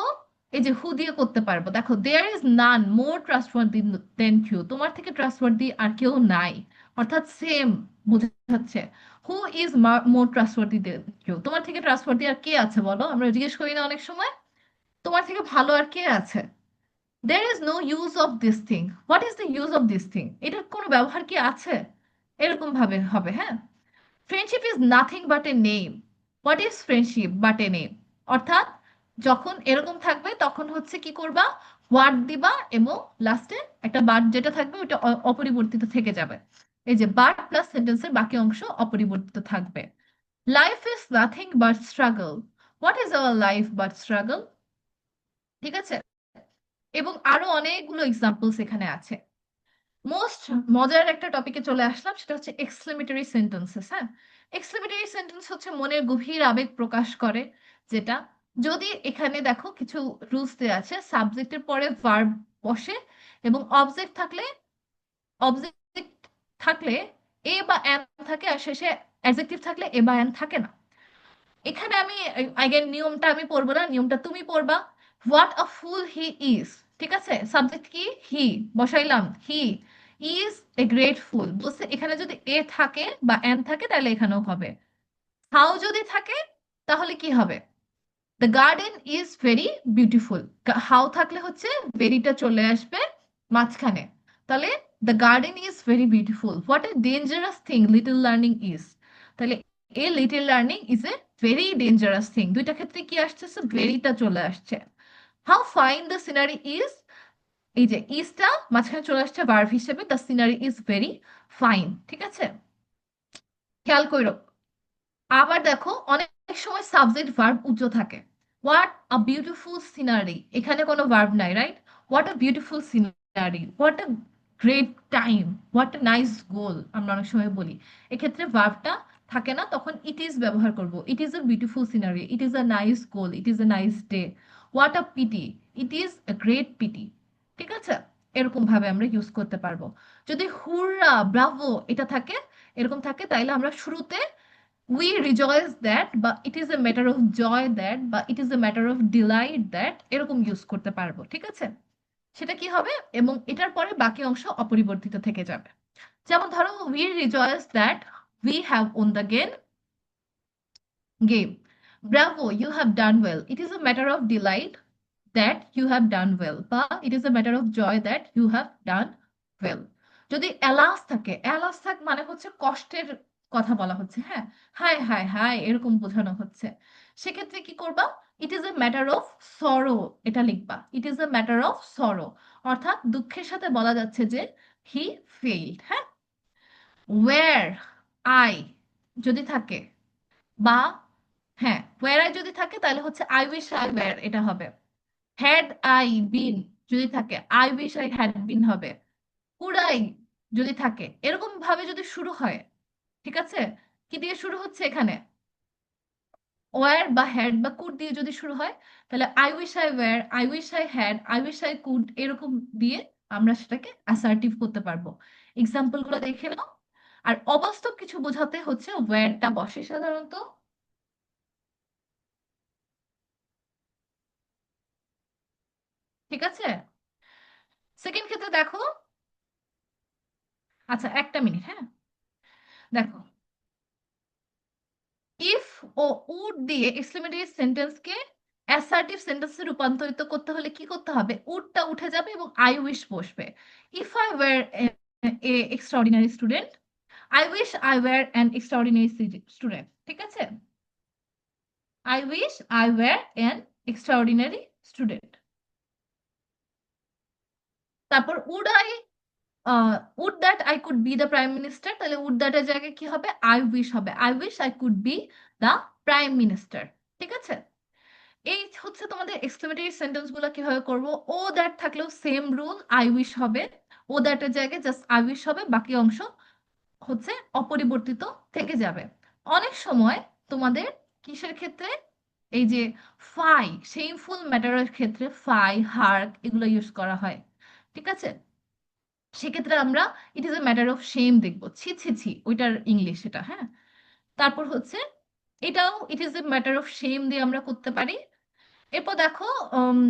এই যে হু দিয়ে করতে পারবো। দেখো there is none more trustworthy than you, তোমার থেকে ট্রাস্টওয়ার্দি আর কেউ নাই, অর্থাৎ সেম বোঝাচ্ছে। Who is more trustworthy than you? তোমার থেকে ট্রাস্টওয়ার্দি আর কে আছে বলো? আমরা জিজ্ঞেস করি না অনেক সময়, তোমার থেকে ভালো আর কে আছে? there is no use of this thing, what is the use of this thing? এটার কোনো ব্যবহার কি আছে? এরকম ভাবে হবে। হ্যাঁ, friendship is nothing but a name, what is friendship but a name? অর্থাৎ যখন এরকম থাকবে তখন হচ্ছে কি করবা, হোয়াট দিবা এবং লাস্টে একটা বাট যেটা থাকবে ওটা অপরিবর্তিত থেকে যাবে। এই যে বাট প্লাস সেন্টেন্সের বাকি অংশ অপরিবর্তিত থাকবে। Life is nothing but struggle, what is our life but struggle? ঠিক আছে, এবং আরো অনেকগুলো এক্সাম্পলস এখানে আছে। মোস্ট মজার একটা টপিকে চলে আসলাম, সেটা হচ্ছে এক্সক্লেমেটরি সেন্টেন্সেস। হ্যাঁ, এক্সক্লেমেটরি সেন্টেন্স হচ্ছে মনের গভীর আবেগ প্রকাশ করে, যেটা যদি এখানে দেখো কিছু রুলস দেওয়া আছে, সাবজেক্টের পরে ভার্ব বসে এবং অবজেক্ট থাকলে এ বা এন থাকে, আর শেষে অ্যাডজেক্টিভ থাকলে এ বা এন থাকে না। এখানে আমি আগের নিয়মটা আমি পড়বো না, নিয়মটা তুমি পড়বা। What a full he is, ঠিক আছে, সাবজেক্ট কি, হি বসাইলাম, হি ইজ এ গ্রেট ফুল, বুঝছে? এখানে যদি এ থাকে বা এন থাকে তাহলে এখানেও হবে। হাউ যদি থাকে তাহলে কি হবে, the garden is very beautiful, how থাকলে হচ্ছে ভেরিটা চলে আসবে মাঝখানে, তাহলে the garden is very beautiful. What a dangerous thing little learning is, তাহলে a little learning is a very dangerous thing, দুইটা ক্ষেত্রে কি আসছে, ভেরিটা চলে আসছে। How fine the scenery is, এই যে ইজটা মাঝখানে চলে আসছে ভার্ব হিসেবে, the scenery is very fine. ঠিক আছে, খেয়াল করো। আবার দেখো অনেক সময় সাবজেক্ট ভার্ব উজ্জ্ব থাকে, হোয়াট আ বিউটিফুল সিনারি, এখানে কোনো ভার্ব নাই, right? What a beautiful scenery, what a great time, what a nice গোল, আমরা অনেক সময় বলি। এক্ষেত্রে ভার্বটা থাকে না, তখন ইট ইজ ব্যবহার করব। It is a beautiful scenery, it is a nice goal, it is a nice day, what a pity, it is a great pity. ঠিক আছে, এরকম ভাবে আমরা ইউজ করতে পারবো। যদি হুররা, ব্রাভো এটা থাকে, এরকম থাকে, তাইলে আমরা শুরুতে we rejoice that বা it is a matter of joy that বা it is a matter of delight that এরকম ইউজ করতে পারবো। ঠিক আছে, সেটা কি হবে, এবং এটার পরে বাকি অংশ অপরিবর্তিত থেকে যাবে। যেমন ধরো we rejoice that we have won the game, bravo, you have done well, it is a matter of delight that you have done well, বা it is a matter of joy that you have done well. যদি alas থাকে, alas থাক মানে হচ্ছে কষ্টের কথা বলা হচ্ছে, হ্যাঁ, হায় হায় হায় এরকম বোঝানো হচ্ছে, সেক্ষেত্রে কি করবা? ইট is a matter of sorrow, এটা লিখবা, ইট is a matter of sorrow, অর্থাৎ দুঃখের সাথে বলা যাচ্ছে যে হি ফেইল্ড, হ্যাঁ। ওয়্যার আই যদি থাকে, বা হ্যাঁ ওয়্যার আই যদি থাকে তাহলে হচ্ছে আই উইশ আই ওয়্যার, এটা হবে। হ্যাড আই বিন যদি থাকে, I wish I had been হবে। কুড আই যদি থাকে, এরকম ভাবে যদি শুরু হয়, ঠিক আছে, কি দিয়ে শুরু হচ্ছে এখানে? ওয়্যার বা হ্যাড বা কুড দিয়ে যদি শুরু হয়, তাহলে I wish I were, I wish I had, I wish I could, এরকম দিয়ে আমরা সেটাকে অ্যাসার্টিভ করতে পারবো। এক্সাম্পল গুলো দেখে নাও। আর অবাস্তব কিছু বোঝাতে হচ্ছে ওয়্যারটা বসে সাধারণত। ঠিক আছে, সেকেন্ড ক্ষেত্রে দেখো, আচ্ছা একটা মিনিট, হ্যাঁ, দেখো, ইফ ও উড দিয়ে এক্সক্লেমেটরি সেন্টেন্সকে অ্যাসার্টিভ সেন্টেন্সে রূপান্তরিত করতে হলে কি করতে হবে? উডটা উঠে যাবে এবং আই উইশ বসবে। If I were a extraordinary student, I wish I were an extraordinary student, ঠিক আছে, I wish I were an extraordinary student. তারপর would that I could be the prime minister, তাহলে উড দ্যাট এর জায়গায় কি হবে? I wish হবে, I wish I could be the prime minister, ঠিক আছে। এই হচ্ছে তোমাদের এক্সক্লেমেটরি সেন্টেন্স গুলো কিভাবে করব। ও দ্যাট থাকলেও সেম রুল, আই উইশ হবে, ও দ্যাট এর জায়গায় জাস্ট আই উইশ হবে, বাকি অংশ হচ্ছে অপরিবর্তিত থেকে যাবে। অনেক সময় তোমাদের কিসের ক্ষেত্রে, এই যে ফাই, শেমফুল ম্যাটারের ক্ষেত্রে ফাই, হার্ক এগুলো ইউজ করা হয়, ঠিক আছে। সেক্ষেত্রে আমরা ইট is a matter of shame দেখবো, ছি ছি ছি, ওইটার ইংলিশ এটা, হ্যাঁ। তারপর হচ্ছে এটাও ইট is a matter of shame দিয়ে আমরা করতে পারি। এরপর দেখো, উম,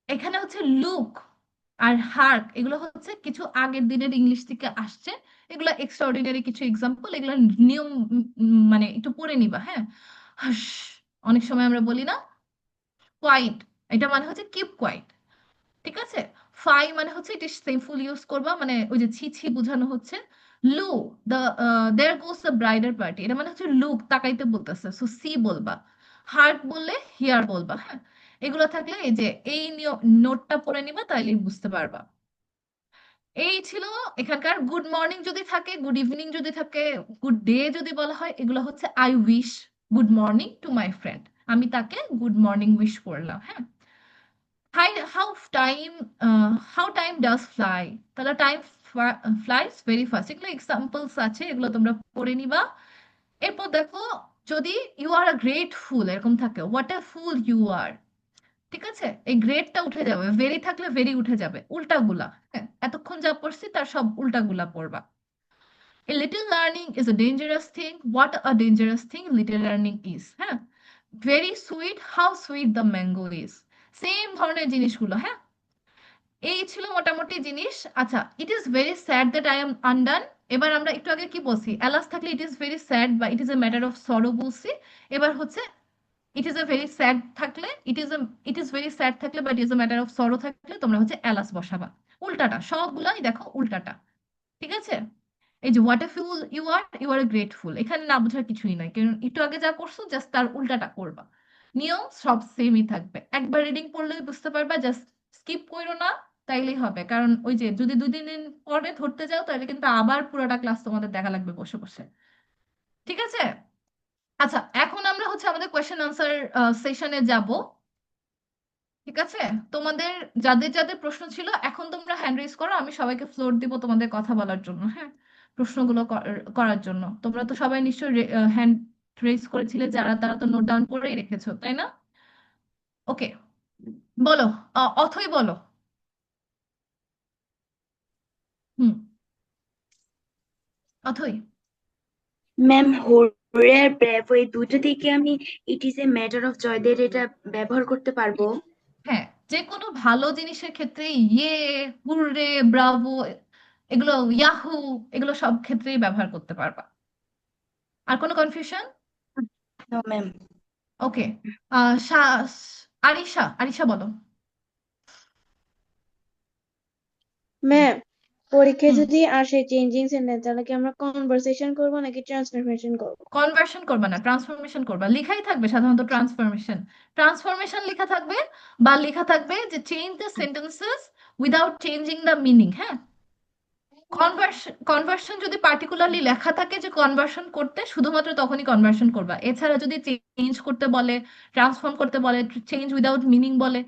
এখানে হচ্ছে লুক আর হার্ক, এগুলো হচ্ছে কিছু আগের দিনের ইংলিশ থেকে আসছে, এগুলো এক্সট্রাঅর্ডিনারি কিছু এক্সাম্পল, এগুলো নিয়ম মানে একটু পড়ে নিবা, হ্যাঁ। হাস, অনেক সময় আমরা বলি না কোয়াইট, এটা মানে হচ্ছে কিপ কোয়াইট, ঠিক আছে। ফাই মানে হচ্ছে ইট ইজ সেমফুল ইউজ করবা, মানে ওই যে ছি ছি বোঝানো হচ্ছে। Lo, the there goes the bridal party, এটা মানে হচ্ছে লুক, তাকাইতে বলতেছে, সো সি বলবা। হার্ট বললে হিয়ার বলবা, হ্যাঁ। এগুলো থাকলে এই যে এই নোটটা পড়ে নিবা, তাইলেই বুঝতে পারবা। এই ছিল এখানকার। গুড মর্নিং যদি থাকে, গুড ইভিনিং যদি থাকে, গুড ডে যদি বলা হয়, এগুলো হচ্ছে I wish good morning to my friend, আমি তাকে গুড মর্নিং উইশ করলাম, হ্যাঁ। Hi, how time does fly, তাহলে টাইম ফ্লাইজ ভেরি ফাস্ট, এগুলো এক্সাম্পলস আছে, এগুলো তোমরা পড়ে নিবা। এরপর দেখো, যদি ইউ আর আ গ্রেট ফুল এরকম থাকে, হোয়াট আ ফুল ইউ আর, ঠিক আছে, এই গ্রেটটা উঠে যাবে, ভেরি থাকলে ভেরি উঠে যাবে, উল্টাগুলা, হ্যাঁ, এতক্ষণ যা পড়ছি তার সব উল্টাগুলা পড়বা। A little learning is a dangerous thing. What a dangerous thing little learning is. হ্যাঁ, very sweet, how sweet the mango is. Same ধরনের জিনিসগুলো, হ্যাঁ। এই ছিল মোটামুটি জিনিস। আচ্ছা, it is very sad that I am undone, এবার আমরা একটু আগে কি বলছি, অ্যালাস থাকলে ইট ইজ ভেরি স্যাড বা it is a matter of sorrow বলছি। এবার হচ্ছে ইট ইজ এ ভেরি স্যাড থাকলে, ইট ইজ ভেরি স্যাড থাকলে বা it is a matter of sorrow থাকলে তোমরা হচ্ছে অ্যালাস বসাবা। উল্টাটা সবগুলাই দেখো উল্টাটা, ঠিক আছে। এই যে what a fool you are a grateful, এখানে না বোঝার কিছুই নাই, কারণ একটু আগে যা করছো জাস্ট তার উল্টাটা করবা। নিয়ম সব সেমই থাকবে, একবার রিডিং পড়লেই বুঝতে পারবা, জাস্ট স্কিপ করো না, তাইলেই হবে। কারণ ওই যে যদি দুই তিন দিন পরে ধরতে যাও তাহলে কিন্তু আবার পুরোটা ক্লাস তোমাদের দেখা লাগবে বসে বসে, ঠিক আছে। আচ্ছা, এখন আমরা হচ্ছে আমাদের কোয়েশ্চেন আনসার সেশনে যাব, ঠিক আছে। তোমাদের যাদের যাদের প্রশ্ন ছিল এখন তোমরা হ্যান্ড রেজ করো, আমি সবাইকে ফ্লোর দিব তোমাদের কথা বলার জন্য, হ্যাঁ, প্রশ্নগুলো করার জন্য। তোমরা তো সবাই নিশ্চয়ই হ্যান্ড রেজ করেছিলে, যারা তারা তো নোট ডাউন করেই রেখেছো, তাই না? ওকে, বলো, অথই বলো। হুম, অথই। ম্যাম, হোরে আর ব্র্যাভো এই দুটো থেকে আমি it is a matter of জয়দের এটা ব্যবহার করতে পারবো? হ্যাঁ, যে কোনো ভালো জিনিসের ক্ষেত্রে ইয়ে, হুররে, ব্রাভো, এগুলো ইয়াহু, এগুলো সব ক্ষেত্রেই ব্যবহার করতে পারবা। আর কোনো confusion? No ma'am. Okay, Arisha, Arisha বলো। ম্যাম, পরীক্ষায় হুম, যদি আসে চেঞ্জিং সেন্টেন্স, তাহলে কি আমরা কনভারসেশন করবো নাকি ট্রান্সফরমেশন করবো? কনভার্সন করবা না, ট্রান্সফরমেশন করবা। লেখাই থাকবে সাধারণত ট্রান্সফরমেশন। ট্রান্সফরমেশন লেখা থাকবে, বা লেখা থাকবে যে change the sentences without changing the meaning. হ্যাঁ, কনভার্সন যদি পার্টিকুলারলি লেখা থাকে যে কনভার্সন করতে, শুধুমাত্র তখনই কনভার্সন করবা। এছাড়া যদি চেঞ্জ করতে বলে, ট্রান্সফর্ম করতে বলে, চেঞ্জ উইদাউট মিনিং বলে,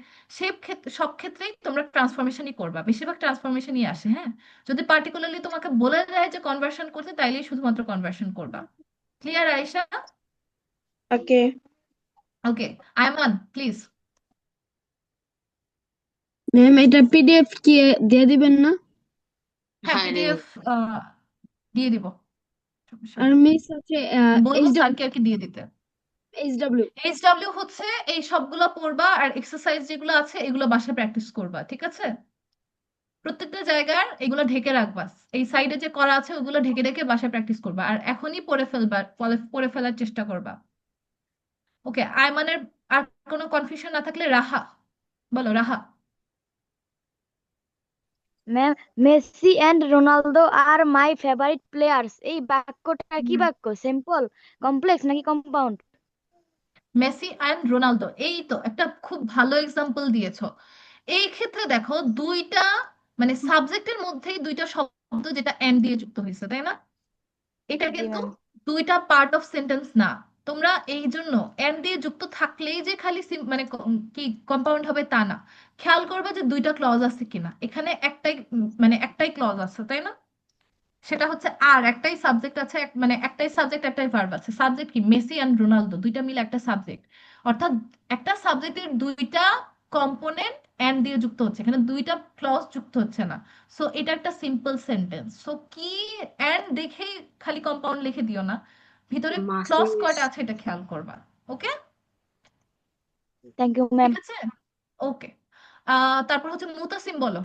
সব ক্ষেত্রেই তোমরা ট্রান্সফরমেশনই করবা। বেশিরভাগ ট্রান্সফরমেশনই আসে। হ্যাঁ, যদি পার্টিকুলারলি তোমাকে বলে দেয় যে কনভার্সন করতে, তাইলেই শুধুমাত্র কনভার্সন করবা। Clear Ayesha? Okay. Okay, Ayman please. Ma'am এটা পিডিএফ কি দিয়ে দিবেন না? হ্যাঁ, পিডিএফ দিয়ে দিব, সমস্যা আর নেই। মিস হচ্ছে বলবো স্যারকে আর কি দিয়ে দিতে। এইচডব্লিউ। এইচডব্লিউ হচ্ছে এই সবগুলো পড়বা, আর এক্সারসাইজ যেগুলো আছে এগুলো বাসায় প্র্যাকটিস করবা, ঠিক আছে? প্রত্যেকটা জায়গার এগুলো ঢেকে রাখবা। এই সাইডে যে করা আছে ওগুলো ঢেকে ঢেকে বাসায় প্র্যাকটিস করবা, আর এখনই পড়ে ফেলবা, পড়ে ফেলার চেষ্টা করবা। ওকে, আয়মানের আর কোনো কনফিউশন না থাকলে রাহা বলো, Raha. Ma'am, Messi and Ronaldo are my favourite players, এই বাক্যটা কি বাক্য? সিম্পল, কমপ্লেক্স নাকি কম্পাউন্ড? মেসি অ্যান্ড রোনালদো, এই তো একটা খুব ভালো এক্সাম্পল দিয়েছো। এই ক্ষেত্রে দেখো দুইটা মানে সাবজেক্টের মধ্যেই দুইটা শব্দ যেটা এন্ড দিয়ে যুক্ত হয়েছে, তাই না? এটা জি কিন্তু ম্যাম। দুইটা পার্ট অফ সেন্টেন্স না। তোমরা এই জন্য এন্ড দিয়ে যুক্ত থাকলেই যে খালি মানে কি কম্পাউন্ড হবে তা না। খেয়াল করবে যে দুইটা ক্লজ আছে কিনা। এখানে একটাই মানে একটাই ক্লজ আছে, তাই না? সেটা হচ্ছে, আর একটাই সাবজেক্ট আছে, মানে একটাই সাবজেক্ট একটাই ভার্ব আছে। সাবজেক্ট কি? মেসি অ্যান্ড রোনালদো, দুইটা মিলে একটা সাবজেক্ট। অর্থাৎ একটা সাবজেক্টের দুইটা কম্পোনেন্ট এন্ড দিয়ে যুক্ত হচ্ছে, এখানে দুইটা ক্লজ যুক্ত হচ্ছে না। সো এটা একটা সিম্পল সেন্টেন্স। সো কি এন্ড দেখেই খালি কম্পাউন্ড লিখে দিও না, ভিতরে ক্লজ কয়টা আছে এটা খেয়াল করবা। Okay, thank you ma'am. ঠিক আছে। ওকে, তারপর হচ্ছে মুতাসিম বলো।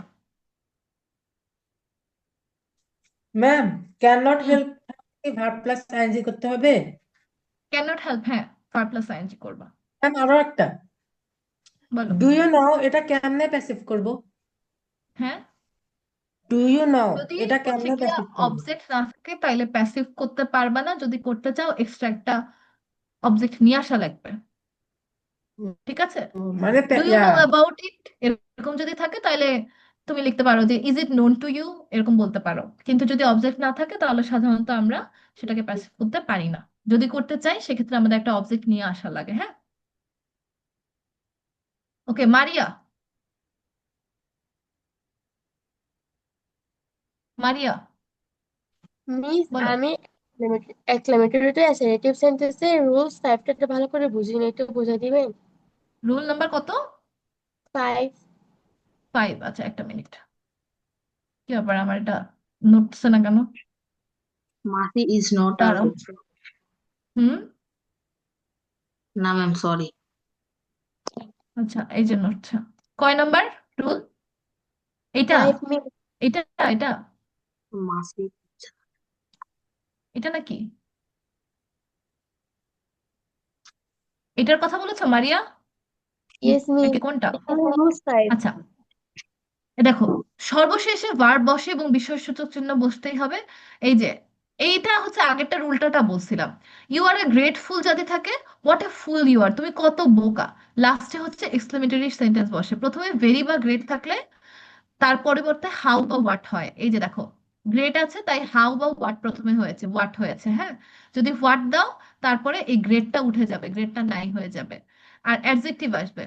Ma'am, can not hmm, help verb plus ING করতে হবে? ক্যান নট হেল্প, হ্যাঁ, ভার্ব প্লাস আইএনজি করবা। ম্যাম, আরো একটা, বলো। ডু ইউ নাও এটা কেমনে প্যাসিভ করব? হ্যাঁ, ডু ইউ নাও যদি এটা হচ্ছে কেমনে গিয়া প্যাসিভ করব? অবজেক্ট না থাকে তাহলে প্যাসিভ করতে পারবা না। যদি করতে চাও এক্সট্রা একটা অবজেক্ট নিয়ে আসা লাগবে, ঠিক আছে? মানে do you know about it এরকম যদি থাকে তাহলে তুমি লিখতে পারো যে is it known to you, এরকম বলতে পারো। কিন্তু যদি অবজেক্ট না থাকে তাহলে সাধারণত আমরা সেটাকে প্যাসিভ করতে পারি না। যদি করতে চাই সেক্ষেত্রে আমাদের একটা অবজেক্ট নিয়ে আসা লাগে। হ্যাঁ, ওকে, মারিয়া, মারিয়া মিস, বলো। আমি এক্সক্লেমেটরি টু অ্যাসার্টিভ সেন্টেন্সের রুলস 5টা ভালো করে বুঝিনি, একটু বুঝাই দিবেন? রুল নাম্বার কত? 5। 5? আচ্ছা, একটা মিনিট। কি ব্যাপার, আমার এটা নোটস না কেন? Masi is not a দাঁড়াও। root. হুম, No, ma'am, sorry. আচ্ছা, এই যে নোটস। কয় নাম্বার রুল? এটা 5 মিস। এটা এটা Masi. এটা নাকি? এটার কথা বলেছো মারিয়া, ইয়েস মিস, নাকি কোনটা? এখানে রুলস 5। আচ্ছা, দেখো, সর্বশেষে ভার্ব বসে এবং বিস্ময়সূচক চিহ্ন বসতেই হবে। এই যে এইটা হচ্ছে আগেরটা উল্টাটা বলছিলাম। ইউ আর এ গ্রেটফুল যদি থাকে, হোয়াট এ ফুল ইউ আর, তুমি কত বোকা। লাস্টে হচ্ছে এক্সক্লেমেটরি সেন্টেন্স বসে। প্রথমে ভেরি বা গ্রেট থাকলে তার পরিবর্তে হাউ বা হোয়াট হয়। এই যে দেখো, গ্রেট আছে তাই হাউ বা হোয়াট প্রথমে হয়েছে, হোয়াট হয়েছে। হ্যাঁ, যদি হোয়াট দাও তারপরে এই গ্রেটটা উঠে যাবে, গ্রেটটা নাই হয়ে যাবে। আর অ্যাডজেক্টিভ আসবে।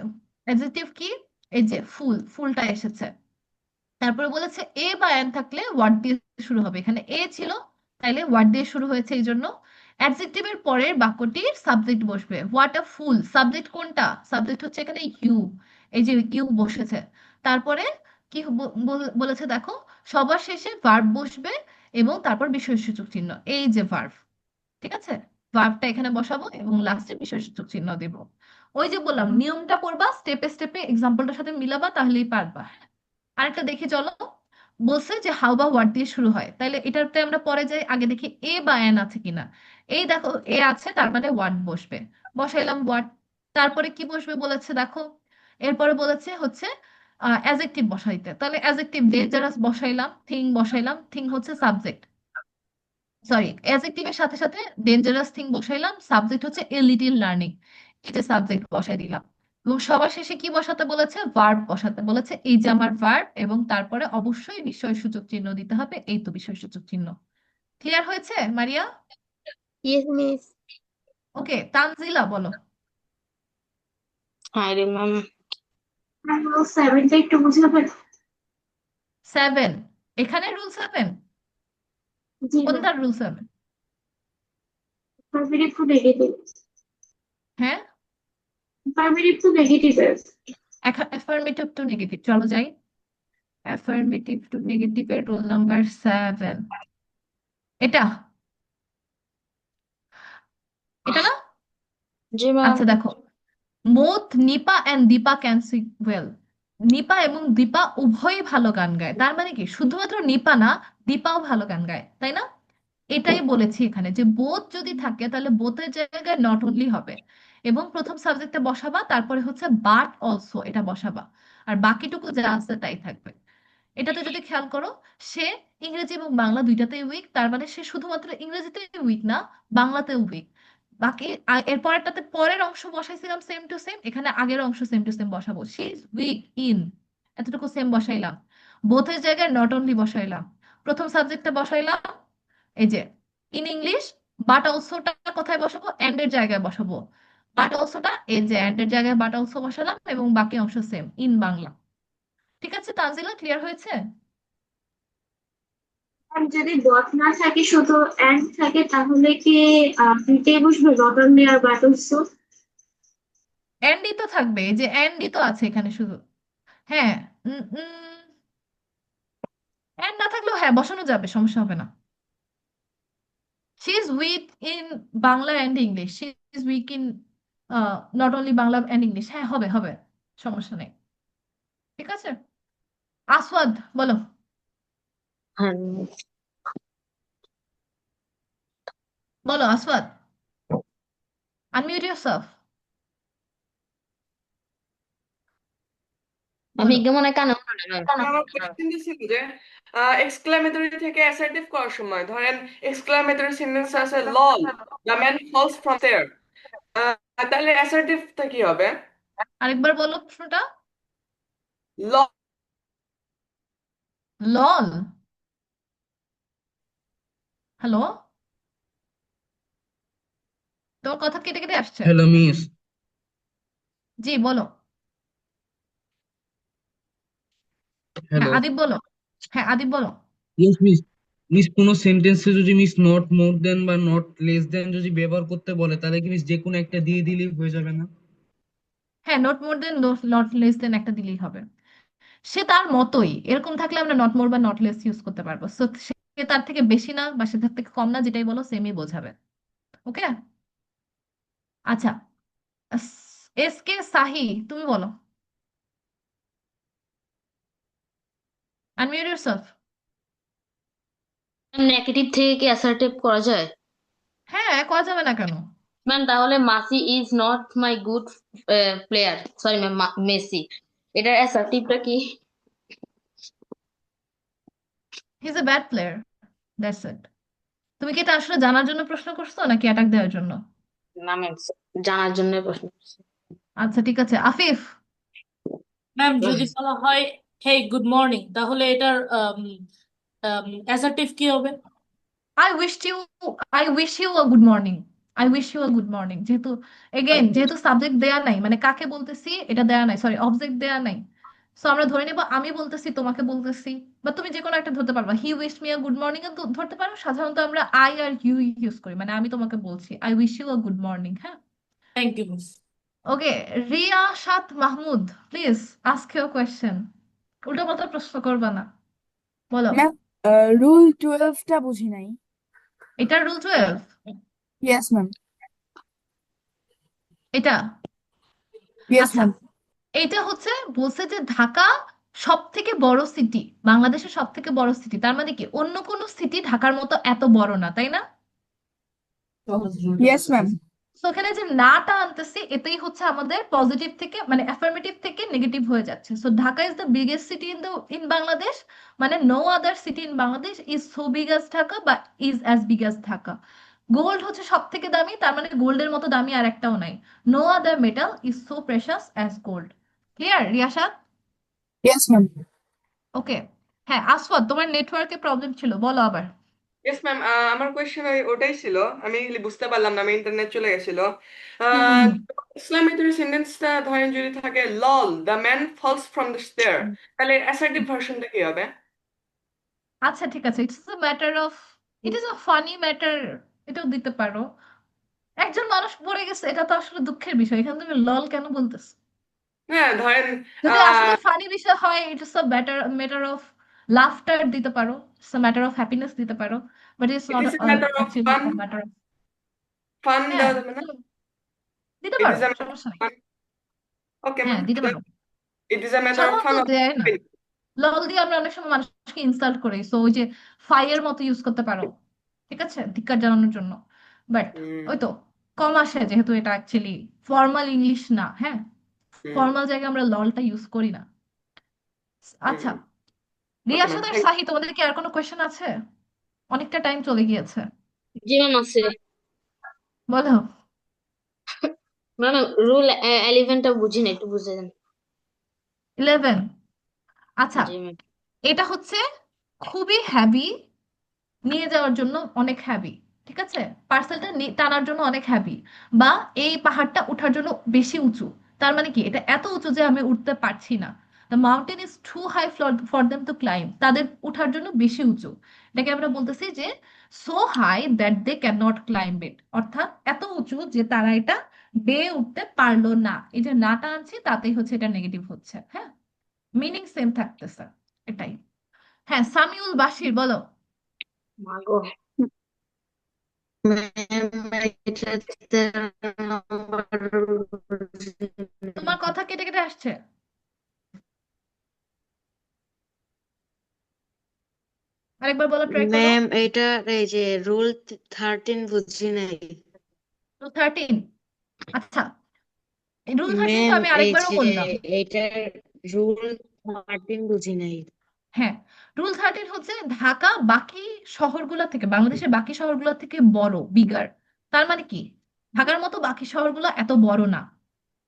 অ্যাডজেক্টিভ কি? এই যে ফুল, ফুলটা এসেছে। তারপরে বলেছে এ বা এন থাকলে হোয়াট দিয়ে শুরু হবে। এখানে এ ছিল, তাইলে হোয়াট দিয়ে শুরু হয়েছে, এই জন্য অ্যাডজেক্টিভের পরের বাক্যটির সাবজেক্ট বসবে। হোয়াট আ ফুল, সাবজেক্ট কোনটা? সাবজেক্ট হচ্ছে এখানে ইউ, এই যে ইউ বসেছে। তারপরে কি বলেছে দেখো, সবার শেষে ভার্ব বসবে এবং তারপর বিশেষ্যসূচক চিহ্ন, এই যে ভার্ব, ঠিক আছে? ভার্বটা এখানে বসাবো এবং লাস্টে বিশেষ্যসূচক চিহ্ন দেব। ওই যে বললাম নিয়মটা করবা, স্টেপে স্টেপে এক্সাম্পলটার সাথে মিলাবা, তাহলেই পারবা। আরেকটা দেখি চলো। বলছে যে হাউ বা হোয়াট দিয়ে শুরু হয়, তাইলে এটাতে আমরা পরে যাই, আগে দেখি এ বা এন আছে কিনা। এই দেখো এ আছে, তার মানে হোয়াট বসবে, বসাইলাম হোয়াট। তারপরে কি বসবে বলেছে দেখো, এরপরে বলেছে হচ্ছে অ্যাজেক্টিভ বসাইতে, তাহলে অ্যাজেক্টিভ ডেঞ্জারাস বসাইলাম, থিং বসাইলাম, থিং হচ্ছে সাবজেক্ট, সরি অ্যাজেক্টিভের সাথে সাথে ডেঞ্জারাস থিং বসাইলাম, সাবজেক্ট হচ্ছে এ লিটিল লার্নিং, এটা সাবজেক্ট বসাই দিলাম। এবং সবার শেষে কি বসাতে বলেছে, ভার্ব বসাতে বলেছে, এই যে আমার ভার্ব, এবং তারপরে অবশ্যই বিস্ময়সূচক চিহ্ন দিতে হবে, এই তো বিস্ময়সূচক চিহ্ন। ক্লিয়ার হয়েছে Maria? Yes miss. Okay, Tanzila বলো। হ্যাঁ রে ম্যাম। সেভেনটা একটু বুঝাবেন? 7, এখানে রুল 7? জি ম্যাম। কোনটার রুল 7? Affirmative to negative. হ্যাঁ, Affirmative to negative. Affirmative to negative, চলো যাই। অ্যাফার্মেটিভ টু নেগেটিভের রোল নাম্বার 7, এটা এটা না? জি ম্যাম। আচ্ছা দেখো, both Nipa and Dipa can sing well, Nipa এবং দীপা উভয়ই ভালো গান গায়, তার মানে কি শুধুমাত্র নিপা না, দীপাও ভালো গান গায়, তাই না? এটাই বলেছি এখানে, যে বোথ যদি থাকে তাহলে বোথের জায়গায় নট অনলি হবে, এবং প্রথম সাবজেক্টে বসাবা, তারপরে হচ্ছে বাট অলসো এটা বসাবা, আর বাকিটুকু যা আছে তাই থাকবে। এটাতে যদি খেয়াল করো, সে ইংরেজি এবং বাংলা দুইটাতেই উইক, তার মানে সে শুধুমাত্র ইংরেজিতে উইক না, বাংলাতেও উইক। বাকি এর পরেরটাতে পরের অংশ বসাইছিলাম সেম টু সেম, এখানে আগের অংশ সেম টু সেম বসাবো, শি ইজ উইক ইন, এতটুকু সেম বসাইলাম, বোথের জায়গায় নট অনলি বসাইলাম, প্রথম সাবজেক্টটা বসাইলাম এই যে ইন ইংলিশ, বাট অলসোটা কোথায় বসাবো, এন্ড এর জায়গায় বসাবো, বাট অলসোটা এই যে এন্ড এর জায়গায় বাট অলসো বসালাম, এবং বাকি অংশ সেম ইন বাংলা। ঠিক আছে তানজিলা, ক্লিয়ার হয়েছে? আর যদি ডট না থাকে শুধু এন্ড থাকে তাহলে কি দুইটাই বসবে, ডট অনলি আর বাট অলসো? এন্ডই তো থাকবে, এই যে এন্ডই তো আছে এখানে শুধু। হ্যাঁ, এন্ড না থাকলেও হ্যাঁ বসানো যাবে, সমস্যা হবে না। She is weak in Bangla and English, she is weak in not only Bangla and English, হ্যাঁ হবে হবে, সমস্যা নেই। ঠিক আছে, আসওয়াদ বলো। হ্যাঁ বলো আসওয়াদ, আনমিউট ইয়োরসেলফ, আমি বলো। কেমন কানে শুনে ম্যাম। আমার কোয়েশ্চেন ছিল যে এক্সক্লামেটরি থেকে অ্যাসার্টিভ করার সময় ধরেন এক্সক্লামেটরি সেন্টেন্স আছে লল, দ্য ম্যান ফলস ফ্রম দেয়ার, তাহলে অ্যাসার্টিভটা কি হবে? আরেকবার বলো প্রশ্নটা। লল। লল, হ্যালো, তোমার কথা কেটে কেটে আসছে। Hello miss. জি বলো। হ্যাঁ হ্যালো। আদিব বলো। হ্যাঁ আদিব বলো। Yes miss. মিস কোনো সেন্টেন্সে যদি মিস নট মোর দেন বা নট লেস দেন যদি ব্যবহার করতে বলে তাহলে কি মিস যে কোনো একটা দিয়ে দিলেই হয়ে যাবে না? হ্যাঁ, not more than not less than একটা দিলেই হবে, সে তার মতোই এরকম থাকলে আমরা নট মোর বা নট লেস ইউজ করতে পারবো, সো সে তার থেকে বেশি না বা সে তার থেকে কম না, যেটাই বলো সেমই বোঝাবে। ওকে, আচ্ছা, এস কে সাহি তুমি বলো, আনমিউট ইয়োরসেলফ। নেগেটিভ থেকে কি অ্যাসার্টিভ করা যায়? হ্যাঁ করা যাবে না কেন? ম্যাম তাহলে মাসি is not my good player, sorry ma'am, Messi, এটার অ্যাসার্টিভটা কি? He is a bad player, that's it. তুমি কি এটা আসলে জানার জন্য প্রশ্ন করছো নাকি অ্যাটাক দেওয়ার জন্য? না ম্যাম, জানার জন্য প্রশ্ন করছি। আচ্ছা ঠিক আছে, আফিফ। ম্যাম যদি বলা হয় হেই গুড মর্নিং, তাহলে এটার অ্যাসার্টিভ কি হবে? I wish you, I wish you a good morning, I wish you a good morning, যেহেতু এগেইন যেহেতু সাবজেক্ট দেয়া নাই, মানে কাকে বলতেছি এটা দেয়া নাই, সরি অবজেক্ট দেয়া নাই, সো আমরা ধরে নেব আমি বলতেছি তোমাকে বলতেছি, বা তুমি যে কোনো একটা ধরতে পারবা, he wish me a good morning ধরতে পারো। সাধারণত আমরা আই আর ইউ ইউজ করি, মানে আমি তোমাকে বলছি I wish you a good morning. হ্যাঁ, thank you miss. Okay, Riasat Mahmud, please ask your question, উল্টো পাল্টা প্রশ্ন করবা না, বলো। ম্যাম রুল 12টা বুঝি নাই। এটা রুল 12? Yes ma'am. এটা ইয়েস আচ্ছা, ম্যাম। এইটা হচ্ছে বলছে যে ঢাকা সব থেকে বড় সিটি, বাংলাদেশের সব থেকে বড় সিটি, তার মানে কি অন্য কোনো সিটি ঢাকার মতো এত বড় না, তাই না? Yes ma'am. তো এখানে যে নাটা আনতেছি এটাই হচ্ছে আমাদের পজিটিভ থেকে মানে অ্যাফার্মেটিভ থেকে নেগেটিভ হয়ে যাচ্ছে। So Dhaka is the biggest city in Bangladesh, মানে no other city in Bangladesh is so big as Dhaka বা is as big as Dhaka. Gold হচ্ছে সব থেকে দামি, তার মানে গোল্ডের মতো দামি আর একটাও নাই। No other metal is so precious as gold. Clear Riasat? Yes ma'am. Okay. হ্যাঁ আসফাত, তোমার নেটওয়ার্কে প্রবলেম ছিল, বলো আবার। ইয়েস ম্যাম, আমার কোয়েশ্চেন ওটাই ছিল, আমি বুঝতে পারলাম না, আমি ইন্টারনেট চলে গেছিল। হুম হুম হুম। এক্সক্লেমেটরি সেন্টেন্সটা ধরেন যদি থাকে lo the man falls from the stair, তাহলে অ্যাসার্টিভ ভার্সনটা কি হবে? আচ্ছা ঠিক আছে, it's a matter of, it is a funny matter, এটাও দিতে পারো। একজন মানুষ পড়ে গেছে, এটা তো আসলে দুঃখের বিষয়, এখানে তুমি লল কেন বলতেছো? হ্যাঁ ধরেন যদি আসলে ফানি বিষয় হয়, it's a matter of laughter দিতে পারো, it's a matter of happiness দিতে পারো, but it's it not is a matter of actually fun, a matter of, fun হ্যাঁ মানে দিতে ইট পারো, ইজ এ সমস্যা নেই। ফান। ওকে হ্যাঁ ম্যাম, দিতে পারো। ইট ইজ এ ম্যাটার অফ সাধারণত ফান। দেয় না, লল দিয়ে আমরা অনেক সময় মানুষকে ইনসাল্ট করি, সো ওই যে ফাইয়ের মতো ইউজ করতে পারো, ঠিক আছে, ধিক্কার জানানোর জন্য। বাট ওই তো কম আসে, যেহেতু এটা অ্যাকচুয়ালি ফর্মাল ইংলিশ না, হ্যাঁ ফর্মাল জায়গায় আমরা ললটা ইউজ করি না। আচ্ছা ওকে রিয়াসাদ ম্যাম, আর থ্যাংক সাহি, তোমাদের কি আর কোনো কোয়েশ্চেন আছে? অনেকটা টাইম চলে গিয়েছে, জি ম্যাম আছে। বলো। ম্যাম রুল 11টা বুঝি না, একটু বুঝে দেন। 11, আচ্ছা জি ম্যাম। এটা হচ্ছে খুবই হ্যাভি, নিয়ে যাওয়ার জন্য অনেক হ্যাভি, ঠিক আছে, পার্সেলটা টানার জন্য অনেক হ্যাভি, বা এই পাহাড়টা ওঠার জন্য বেশি উঁচু, তার মানে কি এটা এত উঁচু যে আমি উঠতে পারছি না। The mountain is too high for them to climb, তাদের উঠার জন্য বেশি উঁচু, এটাকে আমরা বলতেছি যে so high that they can not climb it, অর্থাৎ এত উঁচু যে তারা এটা বেয়ে উঠতে পারলো না। এই যে নাটা আনছি তাতেই হচ্ছে এটা নেগেটিভ হচ্ছে, হ্যাঁ মিনিং সেম থাকতেছে, এটাই। হ্যাঁ সামিউল বাশির, বলো। মাগো। তোমার কথা কেটে কেটে আসছে। আরেকবার বলো, ট্রাই করো। ম্যাম এটা এই যে রুল 13 বুঝি নাই। রুল 13, আচ্ছা রুল 13 তো ম্যাম আমি এই আরেকবারও যে বললাম। এটার রুল 13 বুঝি নাই। হ্যাঁ রুল 13 হচ্ছে ঢাকা বাকি শহরগুলো থেকে, বাংলাদেশের বাকি শহরগুলো থেকে বড়, বিগার, তার মানে কি ঢাকার মতো বাকি শহরগুলো এত বড় না,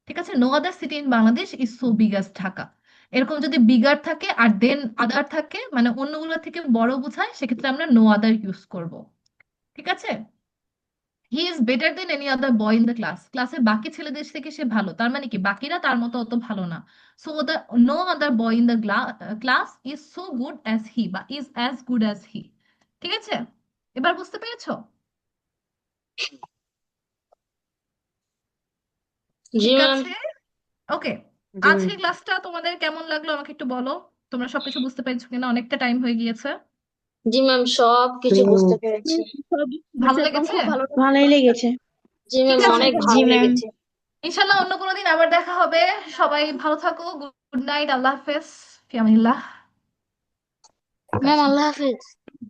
ঠিক আছে, no other city in Bangladesh is so big as Dhaka. এরকম যদি বিগার থাকে আর দেন আদার থাকে, মানে অন্যগুলো থেকে বড় বোঝায়, সেক্ষেত্রে আমরা নো আদার ইউজ করব, ঠিক আছে। He is better than any other boy in the class, ক্লাসের বাকি ছেলেদের থেকে সে ভালো, তার মানে কি বাকিরা তার মতো অত ভালো না। So the no other boy in the class is so good as he, বা is as good as he, ঠিক আছে, এবার বুঝতে পেরেছো? জি ঠিক ম্যাম। আছে, ওকে। জি ম্যাম। আজকের ক্লাসটা তোমাদের কেমন লাগলো আমাকে একটু বলো, তোমরা সবকিছু বুঝতে পেরেছো কিনা, অনেকটা টাইম হয়ে গিয়েছে। জি ম্যাম সব কিছু বুঝতে পেরেছি। ভালো লেগেছে? ভালোই লেগেছে। জি ঠিক ম্যাম আছে, অনেক জি ভালো ম্যাম। লেগেছে। ইনশাল্লাহ অন্য কোনো দিন আবার দেখা হবে। সবাই ভালো থাকো, গুড নাইট, আল্লাহ হাফেজ, ফি আমানিল্লাহ। ম্যাম আল্লাহ হাফেজ।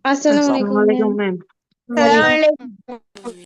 আসসালামু আসসালামু আলাইকুম আলাইকুম ম্যাম। ম্যাম।